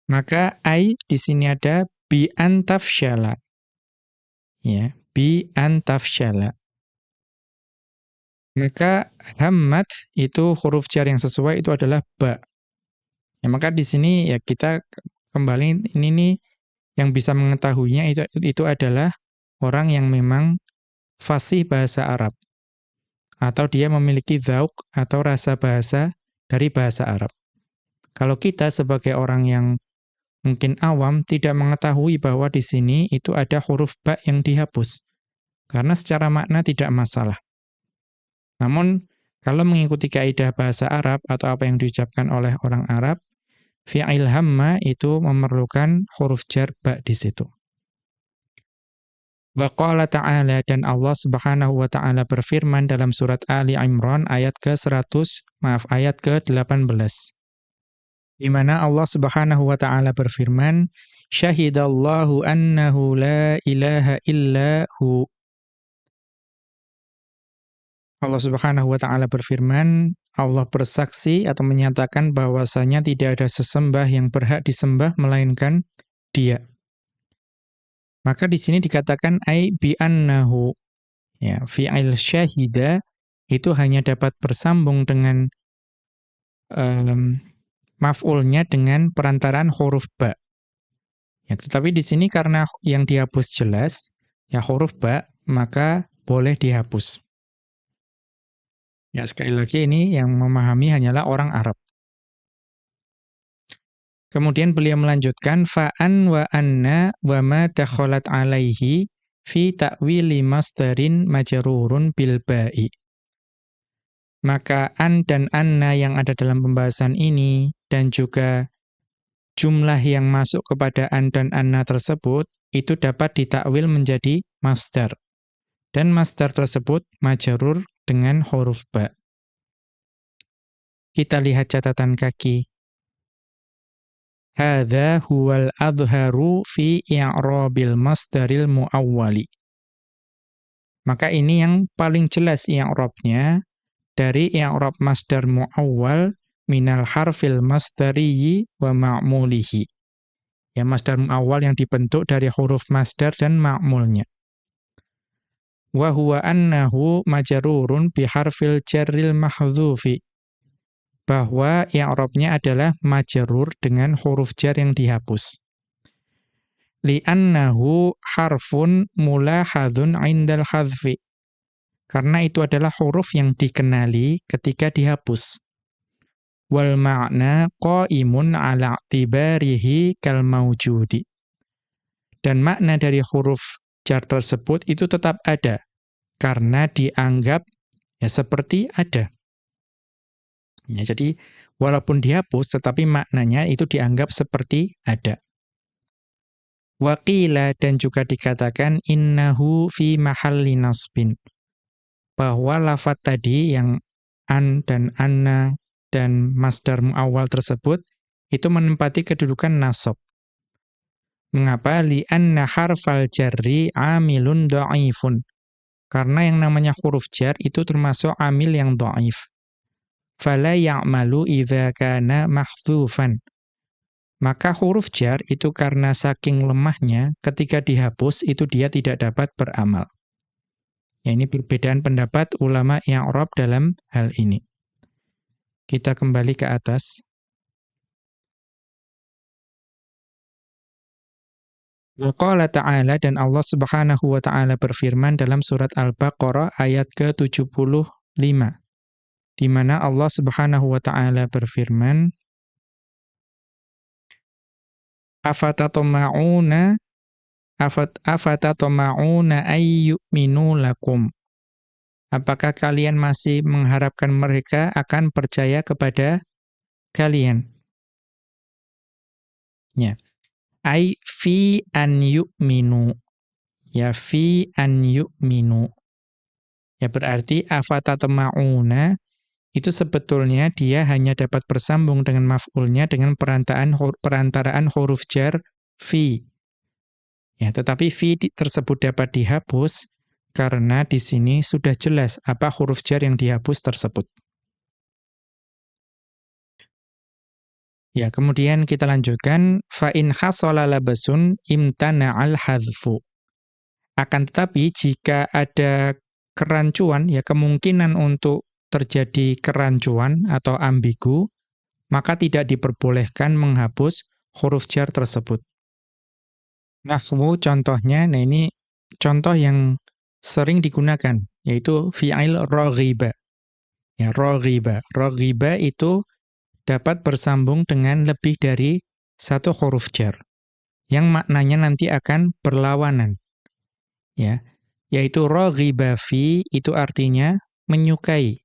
Maka ai di sini ada bi antafsyala. Ya, bi antafsyala. Maka hammat itu huruf jar yang sesuai itu adalah ba. Ya, maka di sini ya kita kembali ini nih yang bisa mengetahuinya itu adalah orang yang memang fasih bahasa Arab atau dia memiliki dzauq atau rasa bahasa dari bahasa Arab. Kalau kita sebagai orang yang mungkin awam tidak mengetahui bahwa di sini itu ada huruf ba yang dihapus. Karena secara makna tidak masalah. Namun kalau mengikuti kaidah bahasa Arab atau apa yang diucapkan oleh orang Arab, fi'il hamma itu memerlukan huruf jar ba di situ. Wa qala ta'ala, dan Allah Subhanahu wa ta'ala berfirman dalam surat Ali Imran ayat ayat ke-18. Di mana Allah Subhanahu wa ta'ala berfirman, syahidallahu annahu la ilaha illa hu. Allah Subhanahu wa ta'ala berfirman, Allah bersaksi atau menyatakan bahwasanya tidak ada sesembah yang berhak disembah melainkan Dia. Maka di sini dikatakan ai bi annahu, ya, fi'il syahida itu hanya dapat bersambung dengan maf'ulnya dengan perantaraan huruf ba. Ya, tetapi di sini karena yang dihapus jelas, ya huruf ba, maka boleh dihapus. Ya, sekali lagi ini yang memahami hanyalah orang Arab. Kemudian beliau melanjutkan fa'an wa anna wa ma dakhalat alaihi fi ta'wili masdarin majrurun bil ba'i. Maka an dan anna yang ada dalam pembahasan ini dan juga jumlah yang masuk kepada an dan anna tersebut itu dapat ditakwil menjadi masdar. Dan masdar tersebut majrur dengan huruf ba. Kita lihat catatan kaki. Hadza huwal adharu fi i'rabil masdaril muawwali. Maka ini yang paling jelas i'rabnya dari i'rab masdar muawwal minal harfil masdariyyi wa ma'mulihi. Ya, masdar muawwal yang dibentuk dari huruf masdar dan ma'mulnya. Wa huwa annahu majrurun bi harfil jarril mahdzufi. Bahwa i'rabnya adalah majrur dengan huruf jar yang dihapus. Li'annahu harfun mulahadzun 'indal hadzfi. Karena itu adalah huruf yang dikenali ketika dihapus. Wal ma'na qa'imun 'ala i'tibarihi kal maujudi. Dan makna dari huruf jar tersebut itu tetap ada karena dianggap ya seperti ada. Ya, jadi walaupun dihapus tetapi maknanya itu dianggap seperti ada. Wa qila, dan juga dikatakan innahu fi mahalli nasbin. Bahwa lafadz tadi yang an dan anna dan masdar muawwal tersebut itu menempati kedudukan nasab. Mengapa? Li'anna harfal jarri amilun dha'ifun. Karena yang namanya huruf jar itu termasuk amil yang dhaif. Fala ya'malu idza kana mahdzufan. Maka huruf jar itu karena saking lemahnya ketika dihapus itu dia tidak dapat beramal. Ya, ini perbedaan pendapat ulama i'rab dalam hal ini. Kita kembali ke atas. Wa qala ta'ala, dan Allah Subhanahu wa ta'ala berfirman dalam surat Al-Baqarah ayat ke-75. Di mana Allah Subhanahu wa ta'ala berfirman, Afatatama'una ay yu'minu lakum. Apakah kalian masih mengharapkan mereka akan percaya kepada kalian? Ya. Ai fi an yu'minu. Ya, fi an yu'minu. Ya, berarti afatatama'una itu sebetulnya dia hanya dapat bersambung dengan maf'ulnya dengan perantaraan huruf jar fi. Ya, tetapi fi tersebut dapat dihapus karena di sini sudah jelas apa huruf jar yang dihapus tersebut. Ya, kemudian kita lanjutkan, fa in hasala labasun imtana'al hadzfu. Akan tetapi jika ada kerancuan, ya kemungkinan untuk terjadi kerancuan atau ambigu, maka tidak diperbolehkan menghapus huruf jar tersebut. Nahwu contohnya, nah ini contoh yang sering digunakan, yaitu fi'il raghiba. Ya, raghiba. Raghiba itu dapat bersambung dengan lebih dari satu huruf jar, yang maknanya nanti akan berlawanan. Ya, yaitu raghiba fi itu artinya menyukai.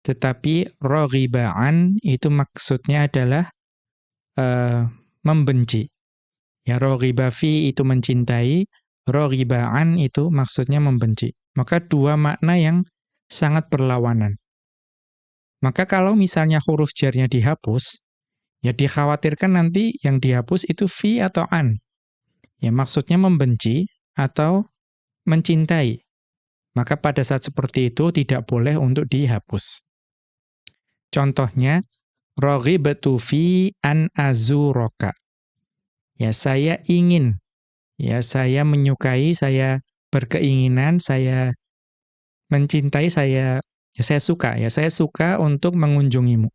Tetapi raghiba'an itu maksudnya adalah membenci. Ya, raghiba fi itu mencintai, raghiba'an itu maksudnya membenci. Maka dua makna yang sangat berlawanan. Maka kalau misalnya huruf jarnya dihapus, ya dikhawatirkan nanti yang dihapus itu fi atau an. Ya, maksudnya membenci atau mencintai. Maka pada saat seperti itu tidak boleh untuk dihapus. Contohnya, raghibtu fi an azuraka. Ya, saya ingin, ya saya menyukai, saya berkeinginan, saya mencintai, saya suka untuk mengunjungimu.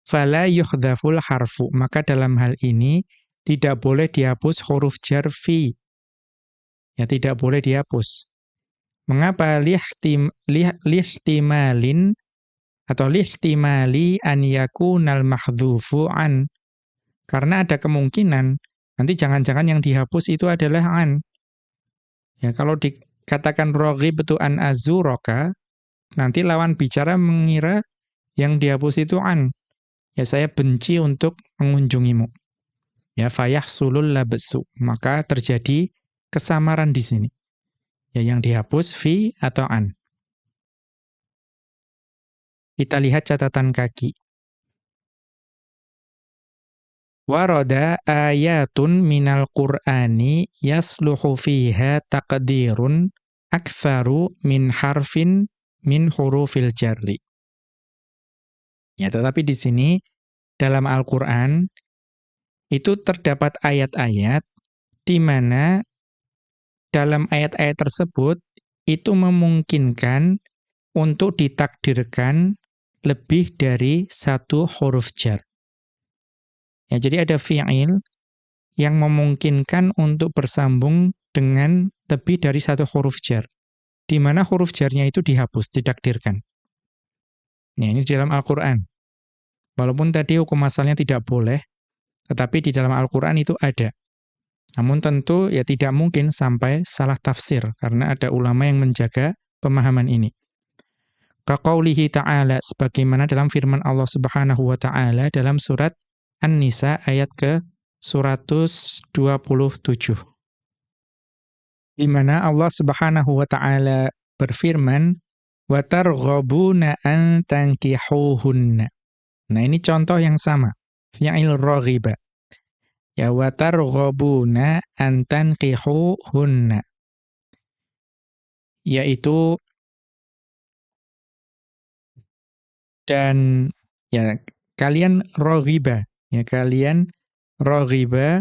Fala yuhdhaful harfu, maka dalam hal ini tidak boleh dihapus huruf jar fi. Ya, tidak boleh dihapus. Mengapa? Lihtimalin atau lihtimali an yakunal mahdzufu an. Karena ada kemungkinan nanti jangan-jangan yang dihapus itu adalah an. Ya, kalau dikatakan raghibtu an azuraka, nanti lawan bicara mengira yang dihapus itu an. Ya, saya benci untuk mengunjungimu. Ya, fayahsulul labsu. Maka terjadi kesamaran di sini. Ya, yang dihapus fi atau an. Kita lihat catatan kaki. Warada ayatun minal Qur'ani yasluhu fiha taqdirun aktsaru min harfin min hurufil jarri. Ya, tetapi di sini dalam Al-Qur'an itu terdapat ayat-ayat di mana dalam ayat-ayat tersebut itu memungkinkan untuk ditakdirkan lebih dari satu huruf jar. Ya, jadi ada fi'il yang memungkinkan untuk bersambung dengan lebih dari satu huruf jar, di mana huruf jarnya itu dihapus, ditakdirkan. Nah, ini di dalam Al-Qur'an. Walaupun tadi hukum asalnya tidak boleh, tetapi di dalam Al-Qur'an itu ada. Namun tentu ya tidak mungkin sampai salah tafsir, karena ada ulama yang menjaga pemahaman ini. Kaqaulihi ta'ala, sebagaimana dalam firman Allah Subhanahu wa ta'ala dalam surat An-Nisa ayat ke-127. Di mana Allah Subhanahu wa ta'ala berfirman, wa targhabuna an tankihuhunna. Nah, ini contoh yang sama, fi'il raghiba. Ya, wa targhabuna an tankihuhunna. Yaitu dan ya kalian raghiba, ya kalian raghiba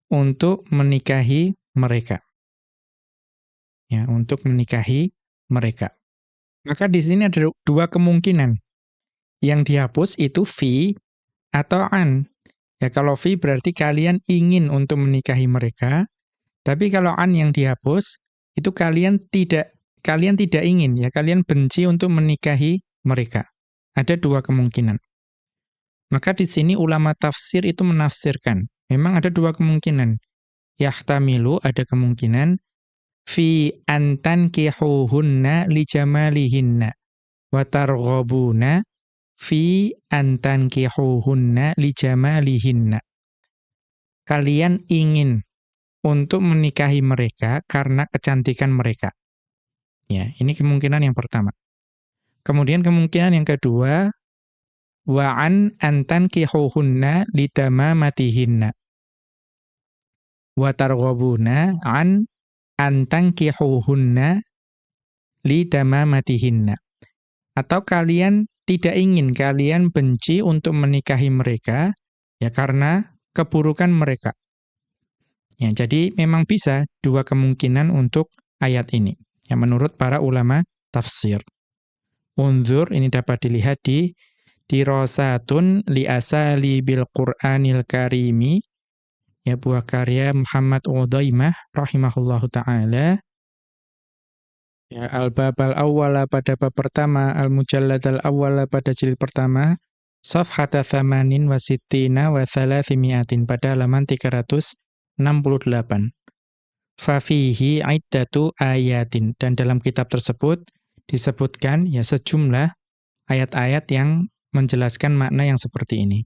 untuk menikahi mereka. Ya, untuk menikahi mereka. Maka di sini ada dua kemungkinan. Yang dihapus itu fi atau an. Ya, kalau fi berarti kalian ingin untuk menikahi mereka, tapi kalau an yang dihapus itu kalian tidak ingin, ya kalian benci untuk menikahi mereka. Ada dua kemungkinan. Maka di sini ulama tafsir itu menafsirkan, memang ada dua kemungkinan. Yahtamilu, ada kemungkinan fi antan kihuhunna li jamalihinna wa targhabuna fi antan kihuhunna li jamalihinna. Kalian ingin untuk menikahi mereka karena kecantikan mereka. Ya, ini kemungkinan yang pertama. Kemudian kemungkinan yang kedua, wa an antan kihuhunna li tamamatihinna wa targhabuna an antankihuhunna lidamamatihinna. Atau kalian tidak ingin, kalian benci untuk menikahi mereka ya karena keburukan mereka. Ya, jadi memang bisa dua kemungkinan untuk ayat ini. Ya, menurut para ulama tafsir. Unzur, ini dapat dilihat di Dirasatun li asali bil Qur'anil Karimi, ya buah karya Muhammad Udaimah rahimahullahu ta'ala. Ya, al-bab al-awwala pada bab pertama, al-mujallad al-awwala pada jilid pertama, safhata thamanin wa sittina wa thalathimiatin pada halaman 368. Fafihi iddatu ayatin, dan dalam kitab tersebut disebutkan ya sejumlah ayat-ayat yang menjelaskan makna yang seperti ini.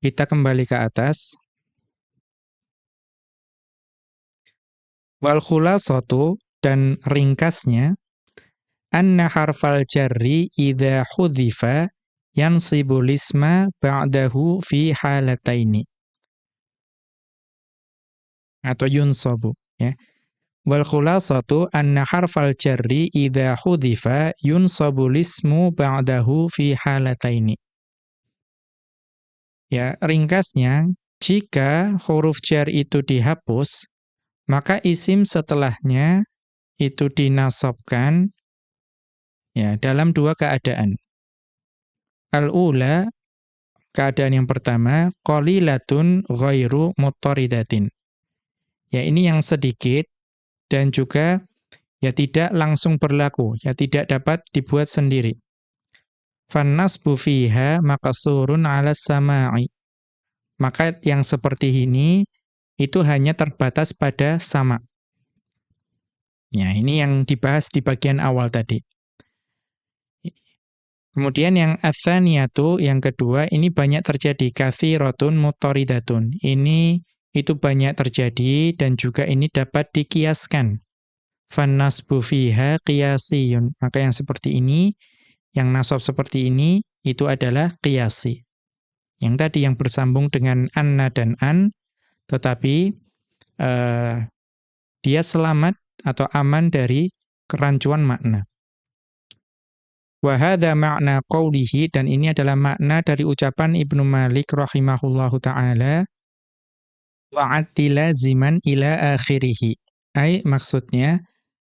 Kita kembali ke atas. Wal khulasatu, dan ringkasnya, anna harfal jarri idza hudhifa yansibul isma ba'dahu fi halataini. Atau yunsabu, ya. Wal khulasatu anna harfal jarri idza hudhifa yunsabul ismu ba'dahu fi halataini. Ya, ringkasnya, jika huruf jar itu dihapus, maka isim setelahnya itu dinasabkan ya dalam dua keadaan. Al-ula, keadaan yang pertama, qalilatun ghairu muttaridatin. Ya, ini yang sedikit dan juga ya tidak langsung berlaku, ya tidak dapat dibuat sendiri. Fannasbu fiha maqsurun 'ala sama'i. Maka yang seperti ini itu hanya terbatas pada sama. Ya, ini yang dibahas di bagian awal tadi. Kemudian yang ats-tsaniyatu, yang kedua, ini banyak terjadi, katsiratun muttaridatun. Ini itu banyak terjadi dan juga ini dapat dikiaskan. Fannasbu fiha qiyasiyun. Maka yang seperti ini, yang nasab seperti ini, itu adalah qiyasi. Yang tadi yang bersambung dengan anna dan an, tetapi dia selamat atau aman dari kerancuan makna. Wa hadza ma'na qawlihi, dan ini adalah makna dari ucapan Ibnu Malik rahimahullahu ta'ala, wa'addil laziman ila akhirih. Maksudnya,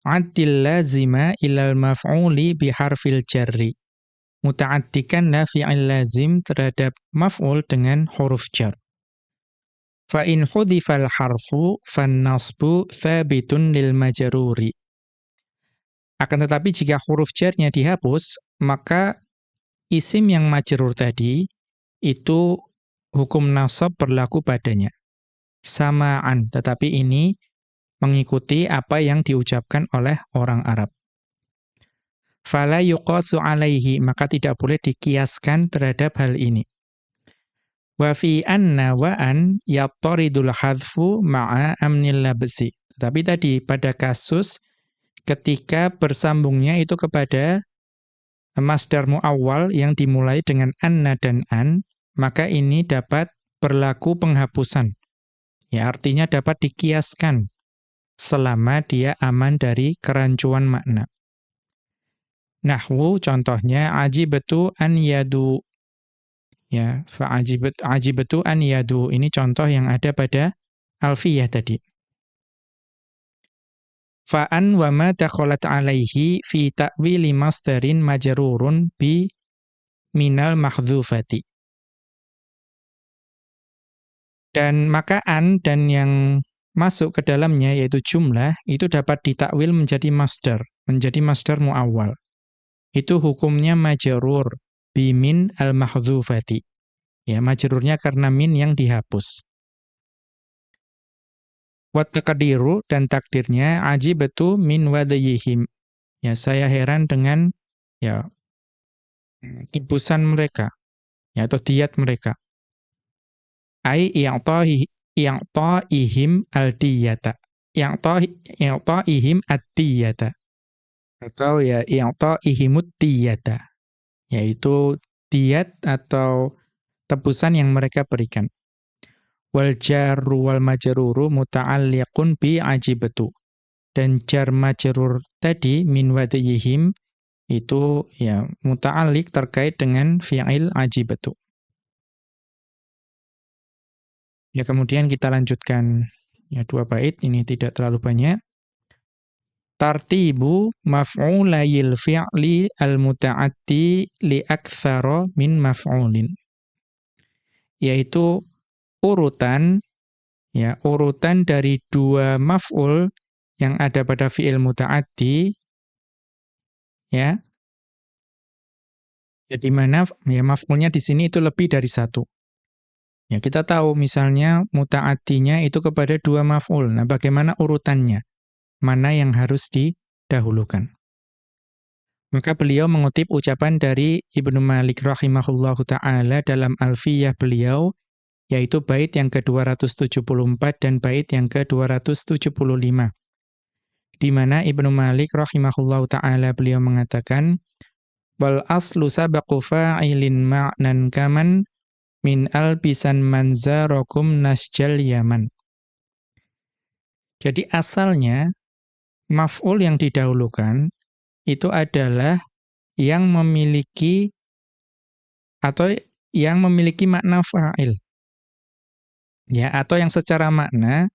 addil lazima ilal maf'uli biharfil jarri. Muta'addikan fi'il lazim terhadap maf'ul dengan huruf jar. Fa in hudhifal harfu fan nasbu thabitun lil majruri. Akan tetapi jika huruf jarnya dihapus, maka isim yang majrur tadi itu hukum nasab berlaku padanya. Sama'an, tetapi ini mengikuti apa yang diucapkan oleh orang Arab. Fala yuqasu alaihi, maka tidak boleh dikiaskan terhadap hal ini. Wa fi anna wa an yattaridul hadfu ma'a amnil labsi. Tetapi tadi pada kasus ketika bersambungnya itu kepada masdar muawwal yang dimulai dengan anna dan an, maka ini dapat berlaku penghapusan. Ya, artinya dapat dikiaskan selama dia aman dari kerancuan makna. Nahwu contohnya ajibatu an yadu. Ya, fa ajibatu an yadu. Ini contoh yang ada pada alfiyah tadi. Fa'an wa ma dakhalat alaihi fi ta'wili masdarin majrurun bi minal mahdzufati. Dan maka an dan yang masuk ke dalamnya yaitu jumlah itu dapat ditakwil menjadi masdar muawwal. Itu hukumnya majrur bi min al mahdzufati. Ya, majrurnya karena min yang dihapus. Wa taqdiru, dan takdirnya ajibatu min wadhiyihim. Ya, saya heran dengan ya tebusan mereka, ya, atau diat mereka. Ai i'ta'ihim al-diyata. I'ta'ihim ad-diyata. Atau ya i'ta'ihimud diyata. Yaitu diat atau tebusan yang mereka berikan. Wal jarru wal majruru muta'alliqun bi ajibatu. Dan jar majrur tadi min wadhiyihim itu ya muta'alliq terkait dengan fi'il ajibatu. Ya, kemudian kita lanjutkan ya 2 bait, ini tidak terlalu banyak. Tartibu maf'ulayil fi'li al-muta'addi li aktsara min maf'ulin. Yaitu urutan dari 2 maf'ul yang ada pada fi'il muta'addi, ya. Ya, di mana ya maf'ulnya di sini itu lebih dari 1. Ya, kita tahu misalnya muta'addinya itu kepada 2 maf'ul. Nah, bagaimana urutannya? Mana yang harus didahulukan? Maka beliau mengutip ucapan dari Ibnu Malik rahimahullahu ta'ala dalam Alfiyah beliau, yaitu bait yang ke-274 dan bait yang ke-275. Di mana Ibnu Malik rahimahullahu ta'ala beliau mengatakan, wal aslu sabaqu fa'ilin ma'nan kaman min albisan manzarakum nasjal yaman. Jadi asalnya maf'ul yang didahulukan itu adalah yang memiliki atau yang memiliki makna fa'il. Ya, atau yang secara makna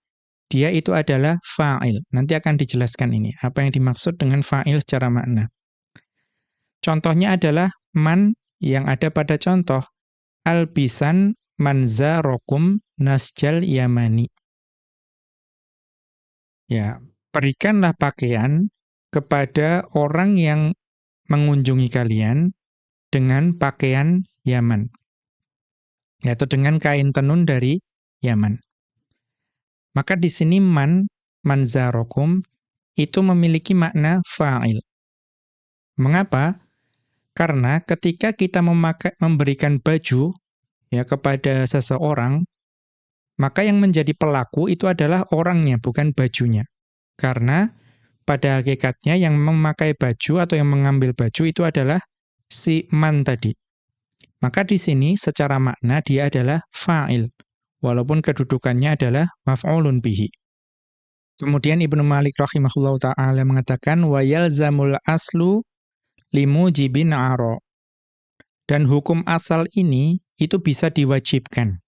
dia itu adalah fa'il. Nanti akan dijelaskan ini apa yang dimaksud dengan fa'il secara makna. Contohnya adalah man yang ada pada contoh albisan manzarakum nasjal yamani. Ya, berikanlah pakaian kepada orang yang mengunjungi kalian dengan pakaian Yaman, yaitu dengan kain tenun dari Yaman. Maka di sini manzarakum itu memiliki makna fa'il. Mengapa? Karena ketika kita memberikan baju ya kepada seseorang, maka yang menjadi pelaku itu adalah orangnya, bukan bajunya. Karena pada hakikatnya yang memakai baju atau yang mengambil baju itu adalah si man tadi. Maka di sini secara makna dia adalah fa'il, walaupun kedudukannya adalah maf'ulun bihi. Kemudian Ibnu Malik rahimahullahu ta'ala mengatakan, wa yalzamul aslu limujibin aro. Dan hukum asal ini itu bisa diwajibkan.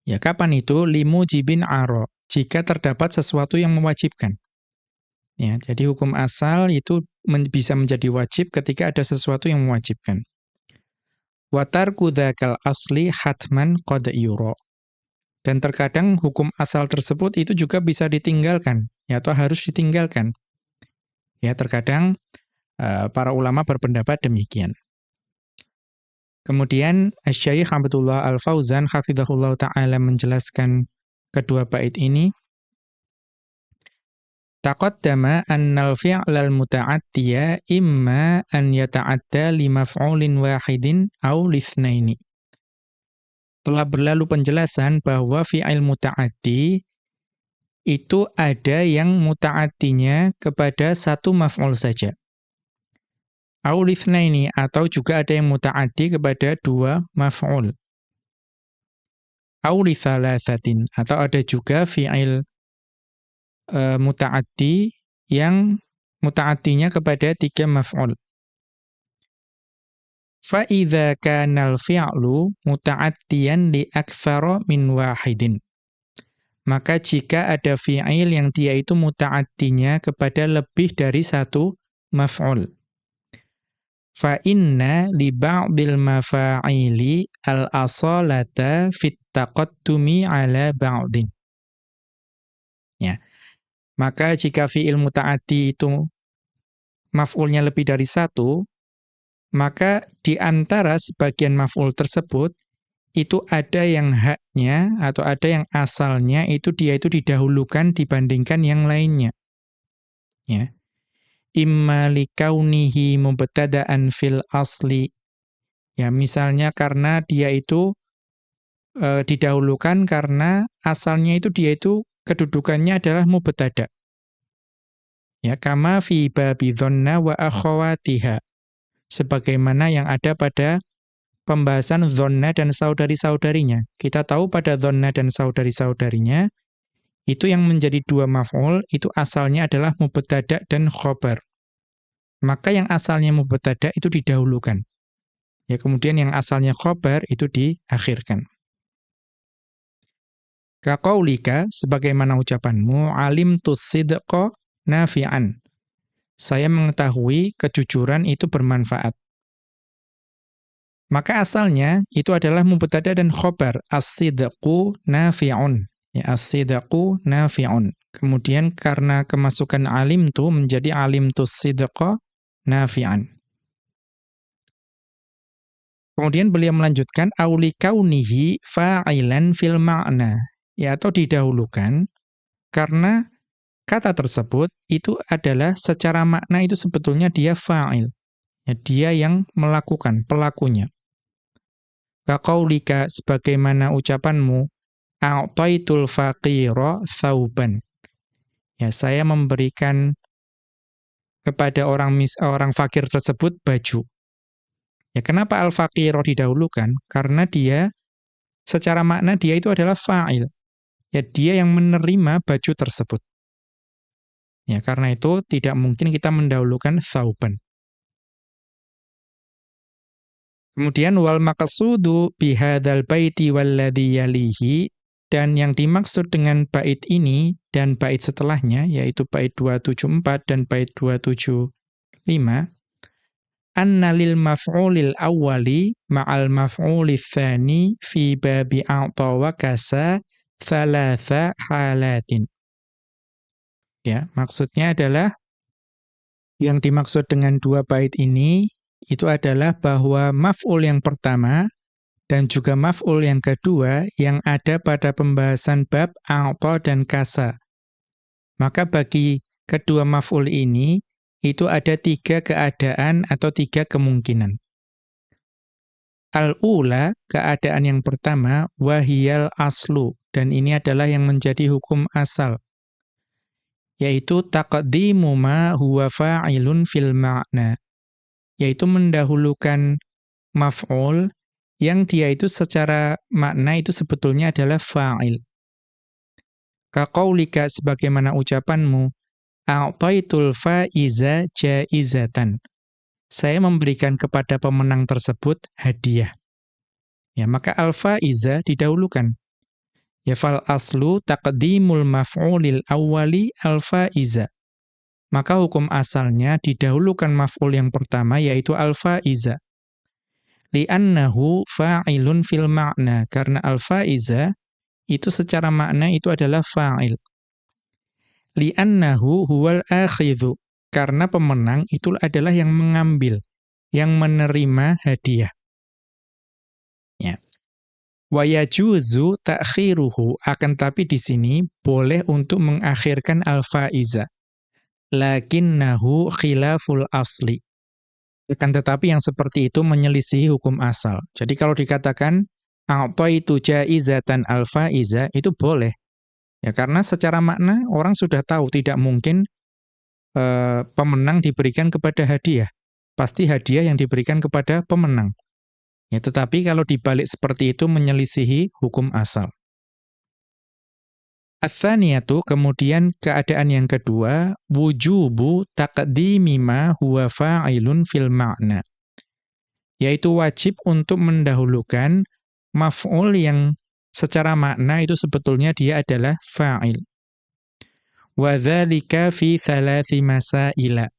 Ya, kapan itu? Limujibin aro. Jika terdapat sesuatu yang mewajibkan. Ya, jadi hukum asal itu bisa menjadi wajib ketika ada sesuatu yang mewajibkan. Wa tarku dzakal asli hatman qad yura. Dan terkadang hukum asal tersebut itu juga bisa ditinggalkan, ya, atau harus ditinggalkan. Ya, terkadang para ulama berpendapat demikian. Kemudian Asy-Syaikh Abdullah Al-Fauzan hafizahullah ta'ala menjelaskan kedua bait ini. Taqaddama annal fi'lal muta'attiya imma an yata'atta li maf'ulin wahidin aw litsnaini. Telah berlalu penjelasan bahwa fi'il muta'addi itu ada yang muta'addinya kepada satu maf'ul saja. Aw litsnaini, atau juga ada yang muta'addi kepada dua maf'ul. Aw litsalatsatin, atau ada juga fi'il muta'addi yang muta'addinya kepada tiga maf'ul. Fa idza kana al-fi'lu muta'addiyan li aktsara min wahidin. Maka jika ada fi'il yang dia itu muta'addinya kepada lebih dari satu maf'ul. Fa inna li ba'dil mafa'ili al-asalata fit taqaddumi ala ba'din. Ya. Maka jika fi'il muta'addi itu maf'ulnya lebih dari satu, maka di antara sebagian maf'ul tersebut, itu ada yang haknya atau ada yang asalnya itu dia itu didahulukan dibandingkan yang lainnya. Ya. Imma likaunihi mubtada'an fil asli. Ya, misalnya karena dia itu didahulukan karena asalnya itu dia itu kedudukannya adalah mubtada'. Ya, kama fi babi dhanna wa akhawatiha. Sebagaimana yang ada pada pembahasan dhanna dan saudari-saudarinya. Kita tahu pada dhanna dan saudari-saudarinya, itu yang menjadi dua maf'ul, itu asalnya adalah mubtada' dan khobar. Maka yang asalnya mubtada' itu didahulukan. Ya, kemudian yang asalnya khobar itu diakhirkan. Kaqaulika, sebagaimana ucapanmu, alimtus sidqa nafi'an. Saya mengetahui kejujuran itu bermanfaat. Maka asalnya itu adalah mubtada' dan khobar. As-sidqu nafi'un. Ya, as-sidqu nafi'un. Kemudian karena kemasukan alimtu menjadi alimtus sidqa nafi'an. Kemudian beliau melanjutkan auli kaunihi fa'ilan fil ma'na. Ya, atau didahulukan karena kata tersebut itu adalah secara makna itu sebetulnya dia fa'il. Ya, dia yang melakukan, pelakunya. Kaqaulika, sebagaimana ucapanmu, a'taitul faqira thauban. Ya, saya memberikan kepada orang fakir tersebut baju. Ya, kenapa al-faqira didahulukan? Karena dia secara makna dia itu adalah fa'il. Ya, dia yang menerima baju tersebut. Ya, karena itu tidak mungkin kita mendahulukan thauban. Kemudian wal maqsudu bihadzal baiti walladzi yalihi, dan yang dimaksud dengan bait ini dan bait setelahnya yaitu bait 274 dan bait 275, anna lil maf'ulil awwali ma'al maf'ulis tsani fi babi a'ta wa kasa thalatha halatin. Ya, maksudnya adalah yang dimaksud dengan dua bait ini itu adalah bahwa maf'ul yang pertama dan juga maf'ul yang kedua yang ada pada pembahasan bab a'ta dan kasa. Maka bagi kedua maf'ul ini, itu ada tiga keadaan atau tiga kemungkinan. Al-ula, keadaan yang pertama, wahiyal aslu, dan ini adalah yang menjadi hukum asal. Yaitu taqdimu ma huwa fa'ilun fil ma'na. Yaitu mendahulukan maf'ul yang dia itu secara makna itu sebetulnya adalah fa'il. Kaqaulika sebagaimana ucapanmu, a'taitul faiza jaizatan. Saya memberikan kepada pemenang tersebut hadiah. Ya, maka al-faiza didahulukan. Ya fal aslu taqdimul maf'ulil awwali al-faiza. Maka hukum asalnya didahulukan maf'ul yang pertama yaitu al-faiza. Li'annahu fa'ilun fil ma'na. Karena al-faiza itu secara makna itu adalah fa'il. Li'annahu huwal akhidhu. Karena pemenang itu adalah yang mengambil, yang menerima hadiah. Ya. Wa yajuzu ta'khiruhu, akan tapi di sini boleh untuk mengakhirkan al-faiza. Lakinnahu khilaful asli. Akan tetapi yang seperti itu menyelisihi hukum asal. Jadi kalau dikatakan a'taitu jaizatan al-faiza itu boleh. Ya karena secara makna orang sudah tahu tidak mungkin pemenang diberikan kepada hadiah. Pasti hadiah yang diberikan kepada pemenang. Ya, tetapi kalau dibalik seperti itu menyelisihi hukum asal. Ats-tsaniyatu, kemudian keadaan yang kedua, wujubu taqdimi ma huwa fa'ilun fil ma'na. Yaitu wajib untuk mendahulukan maf'ul yang secara makna itu sebetulnya dia adalah fa'il. Wa dzalika fi thalathi masaila.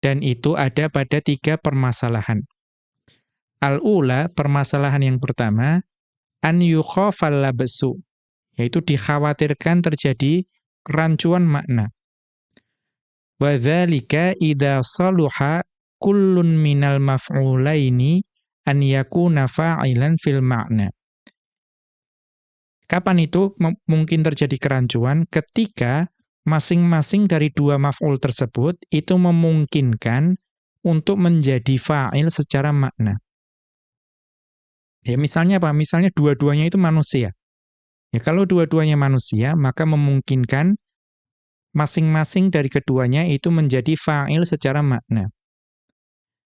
Dan itu ada pada 3 permasalahan. Al-ula, permasalahan yang pertama, an yukhafal labsu, yaitu dikhawatirkan terjadi kerancuan makna. Wa dzalika idza saluha kullun minal maf'ulaini an yakuna fa'ilan fil ma'na. Kapan itu mungkin terjadi kerancuan? Ketika masing-masing dari 2 maf'ul tersebut itu memungkinkan untuk menjadi fa'il secara makna. Ya misalnya apa? Misalnya dua-duanya itu manusia. Ya kalau dua-duanya manusia, maka memungkinkan masing-masing dari keduanya itu menjadi fa'il secara makna.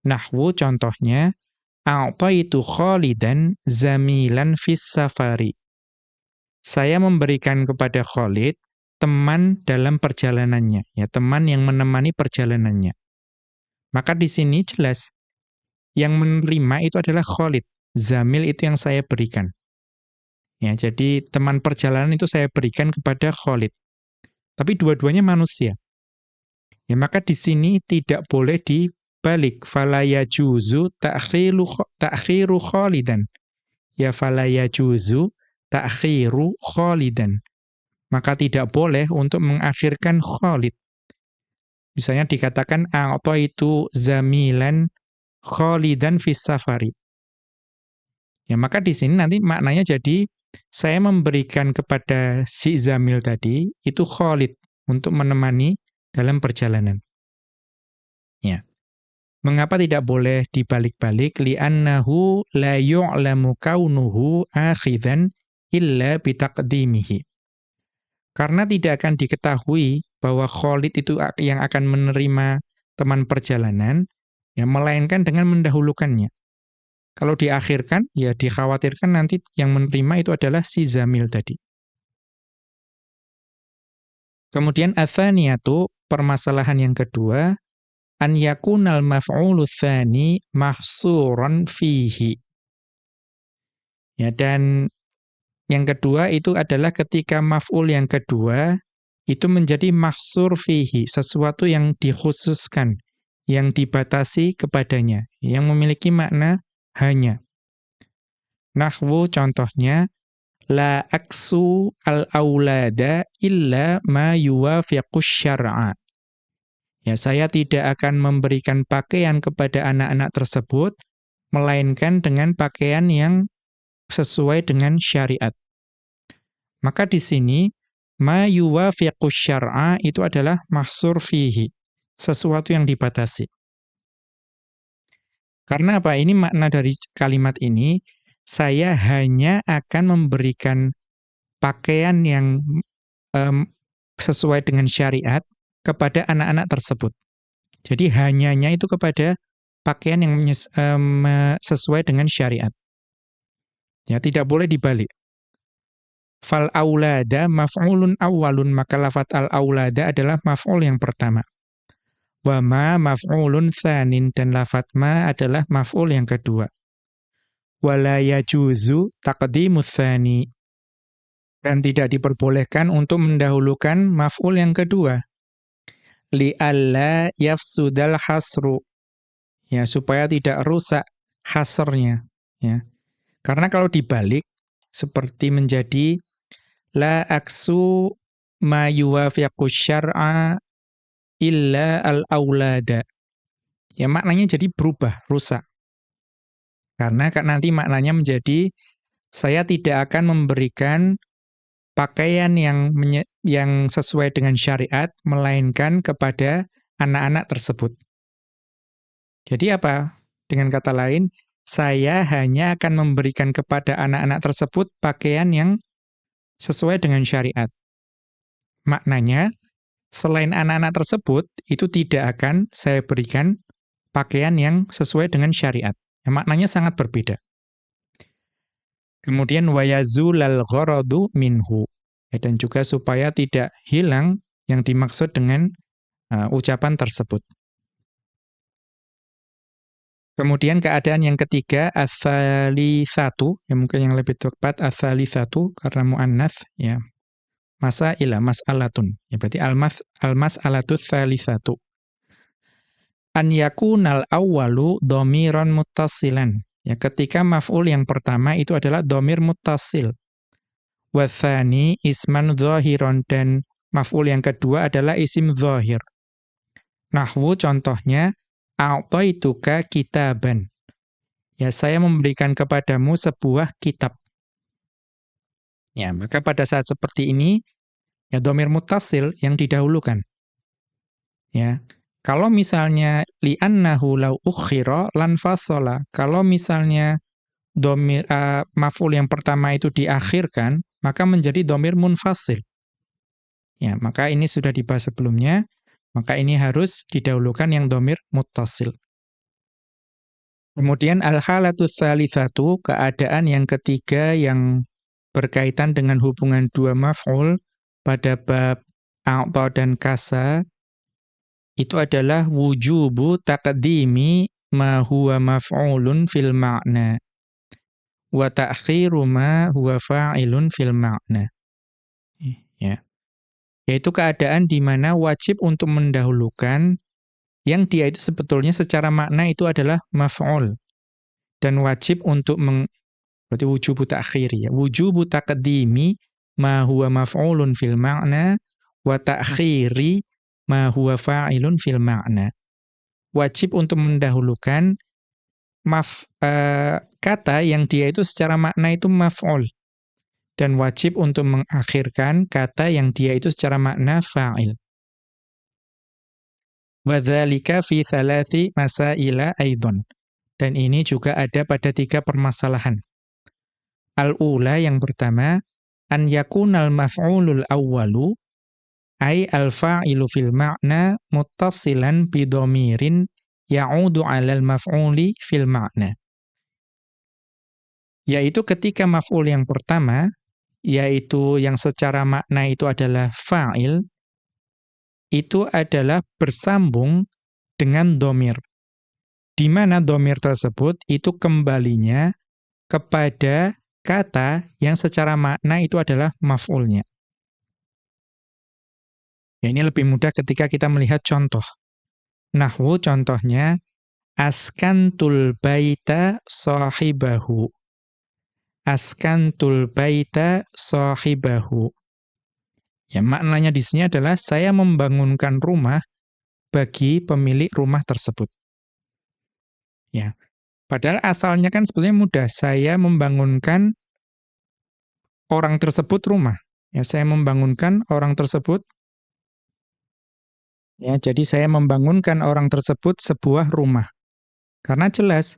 Nahwu contohnya, a'taitu Khalidan zamilan fis safari. Saya memberikan kepada Khalid teman dalam perjalanannya, ya teman yang menemani perjalanannya. Maka di sini jelas yang menerima itu adalah Khalid. Zamil itu yang saya berikan. Ya, jadi teman perjalanan itu saya berikan kepada Khalid. Tapi dua-duanya manusia. Ya, maka di sini tidak boleh dibalik. Fala yajuzu ta'khiru Khalidan. Ya fala yajuzu ta'khiru Khalidan. Maka tidak boleh untuk mengakhirkan Khalid. Misalnya dikatakan a'taitu zamilan Khalidan fis safari. Ya, maka di sini nanti maknanya jadi saya memberikan kepada si Zamil tadi itu Khalid untuk menemani dalam perjalanan. Ya. Mengapa tidak boleh dibalik-balik? Li'annahu la yu'lamu kaunuhu akhidan illa bitaqdimihi. Karena tidak akan diketahui bahwa Khalid itu yang akan menerima teman perjalanan, ya melainkan dengan mendahulukannya. Kalau diakhirkan, ya dikhawatirkan nanti yang menerima itu adalah si Zamil tadi. Kemudian ats-tsaniyatu, permasalahan yang kedua, an yakunal maf'ulu tsani mahsuran fihi. Ya, dan yang kedua itu adalah ketika maf'ul yang kedua itu menjadi mahsur fihi, sesuatu yang dikhususkan, yang dibatasi kepadanya, yang memiliki makna hanya. Nahwu contohnya, la aksu al-aulada illa ma yuwafiqus syar'a. Ya, saya tidak akan memberikan pakaian kepada anak-anak tersebut, melainkan dengan pakaian yang sesuai dengan syariat. Maka di sini, ma yuwafiqus syar'a itu adalah mahsur fihi, sesuatu yang dibatasi. Karena apa? Ini makna dari kalimat ini, saya hanya akan memberikan pakaian yang sesuai dengan syariat kepada anak-anak tersebut. Jadi hanyanya itu kepada pakaian yang sesuai dengan syariat. Ya, tidak boleh dibalik. Fal aulada maf'ulun awwalun, maka lafat al aulada adalah maf'ul yang pertama. Wa ma maf'ulun tsanin, dan lafat ma adalah maf'ul yang kedua. Wala yajuzu taqdimus tsani, dan tidak diperbolehkan untuk mendahulukan maf'ul yang kedua. Li'alla yafsudal hasru, ya, supaya tidak rusak hasrnya, ya. Karena kalau dibalik seperti menjadi la aksu ma yuwafiqu syar'a illa al-aulada. Ya, maknanya jadi berubah, rusak. Karena nanti maknanya menjadi saya tidak akan memberikan pakaian yang sesuai dengan syariat melainkan kepada anak-anak tersebut. Jadi apa? Dengan kata lain, saya hanya akan memberikan kepada anak-anak tersebut pakaian yang sesuai dengan syariat. Maknanya, selain anak-anak tersebut, itu tidak akan saya berikan pakaian yang sesuai dengan syariat. Ya, maknanya sangat berbeda. Kemudian, wayazulal gharadu minhu. Ya, dan juga supaya tidak hilang yang dimaksud dengan ucapan tersebut. Kemudian keadaan yang ketiga, ats-tsalitsatu, ya mungkin yang lebih tepat ats-tsalitsatu karena muannats, ya. Mas'alatun. Ya berarti al-mas'alatu tsalitsatu. An yakunal awwalu dhamiran muttasilan. Ya, ketika maf'ul yang pertama itu adalah dhamir muttasil. Wa tsani isman dhahiron, dan maf'ul yang kedua adalah isim dhahir. Nahwu contohnya a'taituka kitaban. Ya, saya memberikan kepadamu sebuah kitab. Ya, maka pada saat seperti ini, ya dhamir muttasil yang didahulukan. Ya. Kalau misalnya li'annahu law ukhira lan fasala. Kalau misalnya dhamir maf'ul yang pertama itu diakhirkan, maka menjadi dhamir munfasil. Ya, maka ini sudah dibahas sebelumnya, maka ini harus didahulukan yang dhamir muttasil. Kemudian al-halatu tsalitsatu, keadaan yang ketiga yang berkaitan dengan hubungan dua maf'ul pada bab a'ta dan kasa, itu adalah wujubu taqdimi ma huwa maf'ulun fil ma'na wa ta'khiru ma huwa fa'ilun fil ma'na. Ya. Yaitu keadaan di mana wajib untuk mendahulukan yang dia itu sebetulnya secara makna itu adalah maf'ul, dan wajib untuk berarti wujubu ta'khiri, ya. Wujubu taqdimi ma huwa maf'ulun fil ma'na wa ta'khiri ma huwa fa'ilun fil ma'na. Wajib untuk mendahulukan kata yang dia itu secara makna itu maf'ul, dan wajib untuk mengakhirkan kata yang dia itu secara makna fa'il. Wa dzalika fi thalathi masaila aidon. Dan ini juga ada pada 3 permasalahan. Al-ula, yang pertama, an yakunal maf'ulul awwalu ay al-fa'ilu fil ma'na muttasilan bi dhamirin ya'udu 'alal maf'uli fil ma'na. Yaitu ketika maf'ul yang pertama, yaitu yang secara makna itu adalah fa'il, itu adalah bersambung dengan dhamir. Di mana dhamir tersebut itu kembalinya kepada kata yang secara makna itu adalah maf'ulnya. Ya, ini lebih mudah ketika kita melihat contoh. Nahwu contohnya, askantul baita sahibahu. Askantul baita sahibahu. Ya, maknanya di sini adalah saya membangunkan rumah bagi pemilik rumah tersebut. Ya. Padahal asalnya kan sebetulnya mudah. Saya membangunkan orang tersebut rumah. Ya, saya membangunkan orang tersebut. Ya, jadi saya membangunkan orang tersebut sebuah rumah. Karena jelas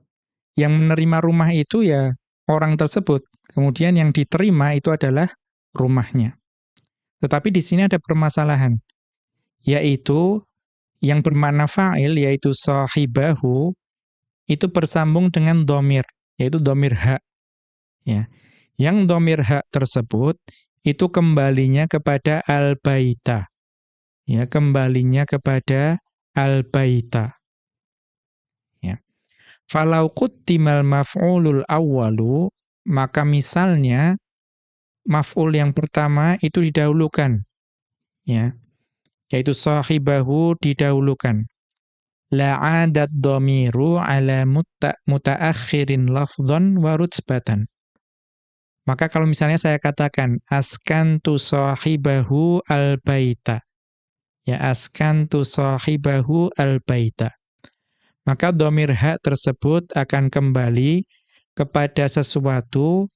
yang menerima rumah itu ya orang tersebut. Kemudian yang diterima itu adalah rumahnya. Tetapi di sini ada permasalahan, yaitu yang bermakna fa'il, yaitu sahibahu, itu bersambung dengan dhamir, yaitu dhamir ha. Ya. Yang dhamir ha tersebut itu kembalinya kepada al-baita. Ya, kembalinya kepada al-baita. Ya. Falau quttimal maf'ulul awwalu, maka misalnya maf'ul yang pertama itu didahulukan, ya, yaitu sahibahu didahulukan. La'adat dhamiru ala mutaakhirin lafdhan wa rutbatan. Maka kalau misalnya saya katakan askantu sahibahu al-baita. Ya, askantu sahibahu al-baita. Maka dhamir ha tersebut akan kembali kepada sesuatu,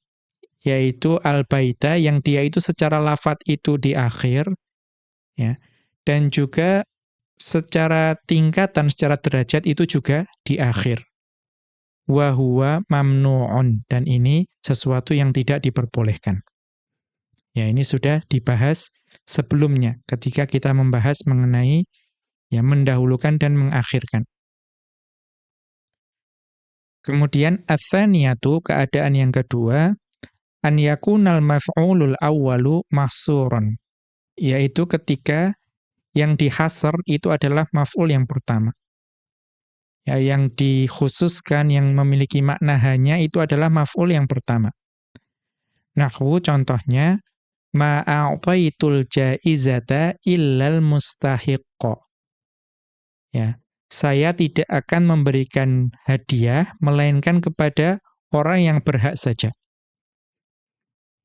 yaitu al-baita, yang dia itu secara lafadz itu di akhir, ya, dan juga secara tingkatan, secara derajat itu juga di akhir. Wa huwa mamnu'un, dan ini sesuatu yang tidak diperbolehkan. Ya, ini sudah dibahas sebelumnya ketika kita membahas mengenai ya mendahulukan dan mengakhirkan. Kemudian ats-tsaniyatu, keadaan yang kedua, an yakunal maf'ulul awwalu mahsuran, yaitu ketika yang dihasr itu adalah maf'ul yang pertama. Ya, yang dikhususkan, yang memiliki makna hanya itu adalah maf'ul yang pertama. Nahwu contohnya, ma'a'taitul jaizata illal mustahiqqa. Ya, saya tidak akan memberikan hadiah melainkan kepada orang yang berhak saja.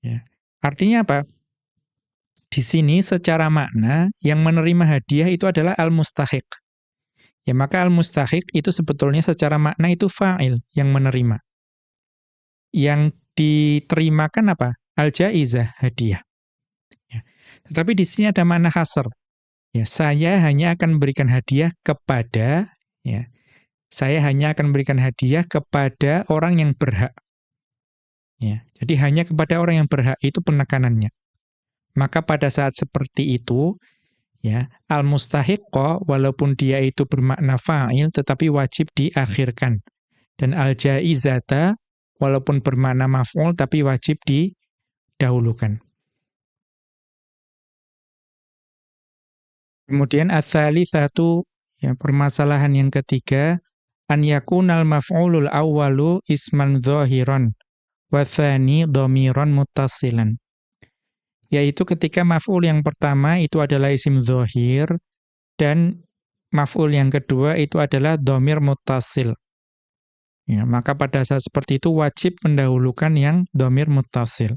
Ya. Artinya apa? Di sini secara makna yang menerima hadiah itu adalah al-mustahiq. Ya, maka al-mustahiq itu sebetulnya secara makna itu fa'il yang menerima. Yang diterimakan apa? Al-jaizah, hadiah. Ya. Tetapi di sini ada makna hasr. Ya, saya hanya akan memberikan hadiah kepada, ya, saya hanya akan memberikan hadiah kepada orang yang berhak. Ya, jadi hanya kepada orang yang berhak, itu penekanannya. Maka pada saat seperti itu, ya, al-mustahiqqo, walaupun dia itu bermakna fa'il, tetapi wajib diakhirkan. Dan al-jaizata, walaupun bermakna maf'ul, tapi wajib didahulukan. Kemudian ats-tsalitsatu, ya, permasalahan yang ketiga, an yakunal maf'ulul awwalu isman dhahiran wa tsani dhamiran muttasilan. Yaitu ketika maf'ul yang pertama itu adalah isim dhahir dan maf'ul yang kedua itu adalah dhamir muttasil. Ya, maka pada saat seperti itu wajib mendahulukan yang dhamir muttasil.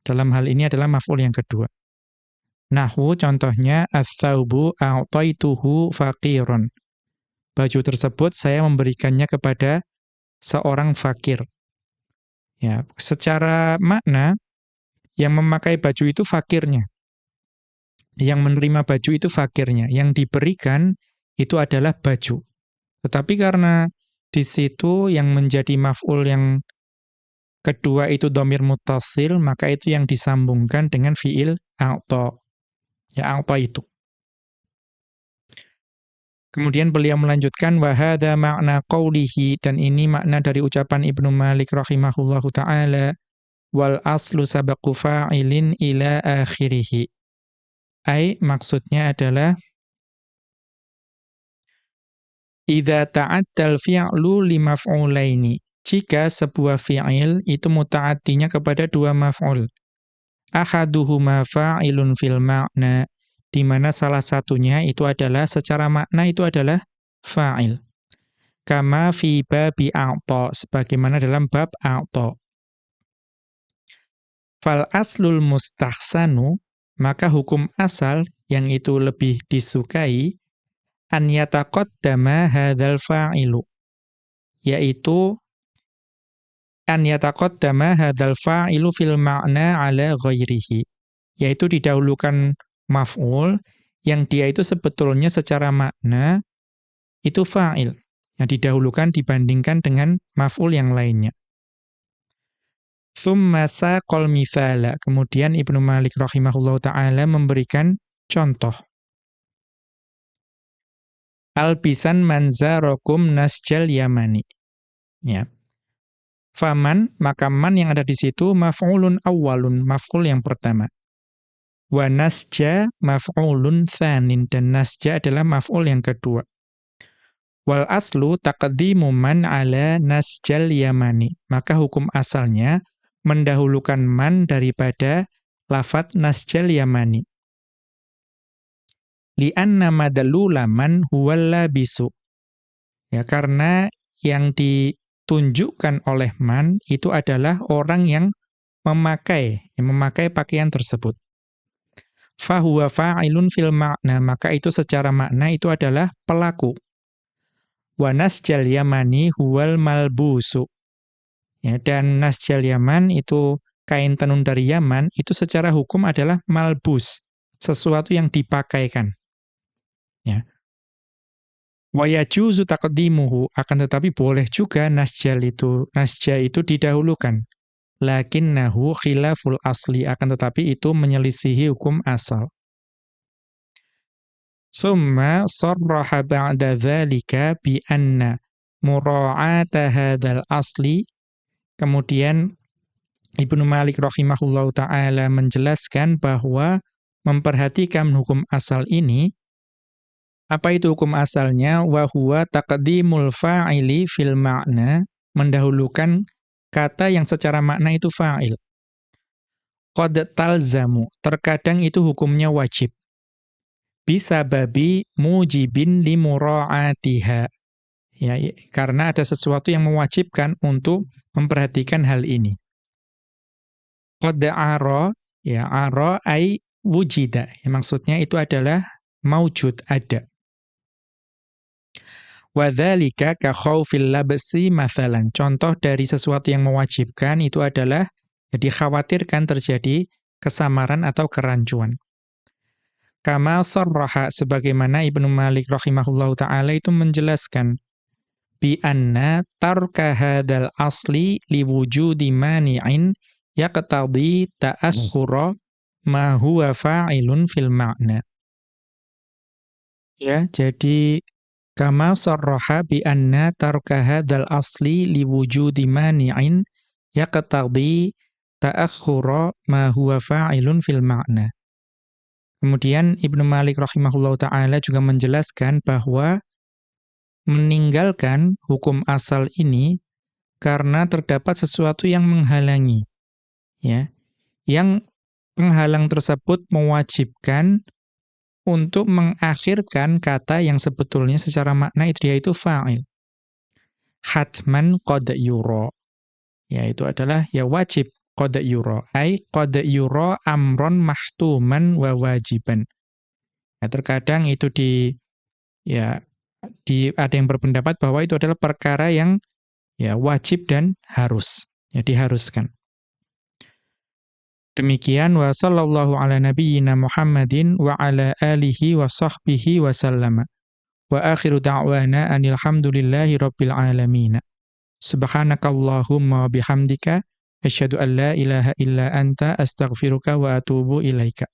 Dalam hal ini adalah maf'ul yang kedua. Nahwu contohnya ats-tsaubu a'taituhu faqiran. Baju tersebut saya memberikannya kepada seorang fakir. Ya, secara makna yang memakai baju itu fakirnya. Yang menerima baju itu fakirnya, yang diberikan itu adalah baju. Tetapi karena di situ yang menjadi maf'ul yang kedua itu dhamir muttasil, maka itu yang disambungkan dengan fi'il a'ta. Ya, a'ta itu. Kemudian beliau melanjutkan wa hadza ma'na qawlihi, dan ini makna dari ucapan Ibnu Malik rahimahullahu taala, wal aslu sabaqu fa'ilin ila akhirih. Ai maksudnya adalah idza ta'addal fi'lu li maf'ulaini. Jika sebuah fi'il itu muta'addinya kepada dua maf'ul. Ahaduhuma fa'ilun fil ma'na, di mana salah satunya itu adalah secara makna itu adalah fa'il. Kama fi babi a'ta, sebagaimana dalam bab a'ta. Fal aslul mustahsanu, maka hukum asal yang itu lebih disukai, an yataqaddama hadzal fa'ilu, yaitu an yataqaddama hadzal fa'ilu fil ma'na ala ghairihi, yaitu didahulukan maf'ul yang dia itu sebetulnya secara makna itu fa'il, yang didahulukan dibandingkan dengan maf'ul yang lainnya. Tsumma saqal mithala, kemudian Ibnu Malik rahimahullahu taala memberikan contoh. Albisan manzarakum nasjal yamani. Ya. Faman, maka man yang ada di situ maf'ulun awwalun, maf'ul yang pertama. Wa nasja maf'ulun tsanin, dan nasja adalah maf'ul yang kedua. Wal aslu taqdimu man ala nasjal yamani. Maka hukum asalnya mendahulukan man daripada lafadz nasjal yamani. Li'anna madallula man huwal labisu. Ya, karena yang ditunjukkan oleh man itu adalah orang yang memakai pakaian tersebut. Fahuwa fa'ilun fil ma'na, maka itu secara makna itu adalah pelaku. Wa nasjal yamani huwal malbusu. Ya, dan nasjal yaman itu kain tenun dari Yaman, itu secara hukum adalah malbus, sesuatu yang dipakaikan. Ya. Wa yajuzu taqdimuhu, akan tetapi boleh juga nasja itu didahulukan. Lakinnahu khilaful asli, akan tetapi itu menyelisihi hukum asal. Summa sarraha ba'da dzalika bi anna mura'ata hadzal asli. Kemudian Ibnu Malik rahimahullahu taala menjelaskan bahwa memperhatikan hukum asal ini, apa itu hukum asalnya? Wa huwa taqdimul fa'ili fil ma'na, mendahulukan kata yang secara makna itu fa'il. Qad talzamu, terkadang itu hukumnya wajib. Bisa babi mujibin limura'atiha. Ya, karena ada sesuatu yang mewajibkan untuk memperhatikan hal ini. Qad ara, ya ara ai wujida. Ya, maksudnya itu adalah maujud, ada. Wa dzalika ka khaufil labsi mathalan. Contoh dari sesuatu yang mewajibkan itu adalah dikhawatirkan terjadi kesamaran atau kerancuan. Kama sarraha, sebagaimana Ibnu Malik rahimahullahu taala itu menjelaskan bi anna tarka hadzal asli liwujudi mani'in yaqtadi ta'akhkhura ma huwa fa'ilun fil ma'na. Ya, jadi kama sarraha bi anna tarka hadzal asli liwujudi mani'in yaqtadi ta'akhkhura ma huwa fa'ilun fil ma'na. Kemudian Ibnu Malik rahimahullahu taala juga menjelaskan bahwa meninggalkan hukum asal ini karena terdapat sesuatu yang menghalangi, ya. Yang penghalang tersebut mewajibkan untuk mengakhirkan kata yang sebetulnya secara makna itu yaitu fa'il. Hatman qad yura. Ya, itu adalah ya wajib qad yura. Ai qad yura amron mahtuman wa wajiban. Ya, terkadang itu ada yang berpendapat bahwa itu adalah perkara yang ya wajib dan harus. Ya, diharuskan. Demikian wa sallallahu ala nabiyyina Muhammadin wa ala alihi wa sahbihi wa sallama. Wa akhiru da'wana anil hamdulillahi rabbil alamin. Subhanakallahumma wa bihamdika asyhadu an la ilaha illa anta astaghfiruka wa atubu ilaika.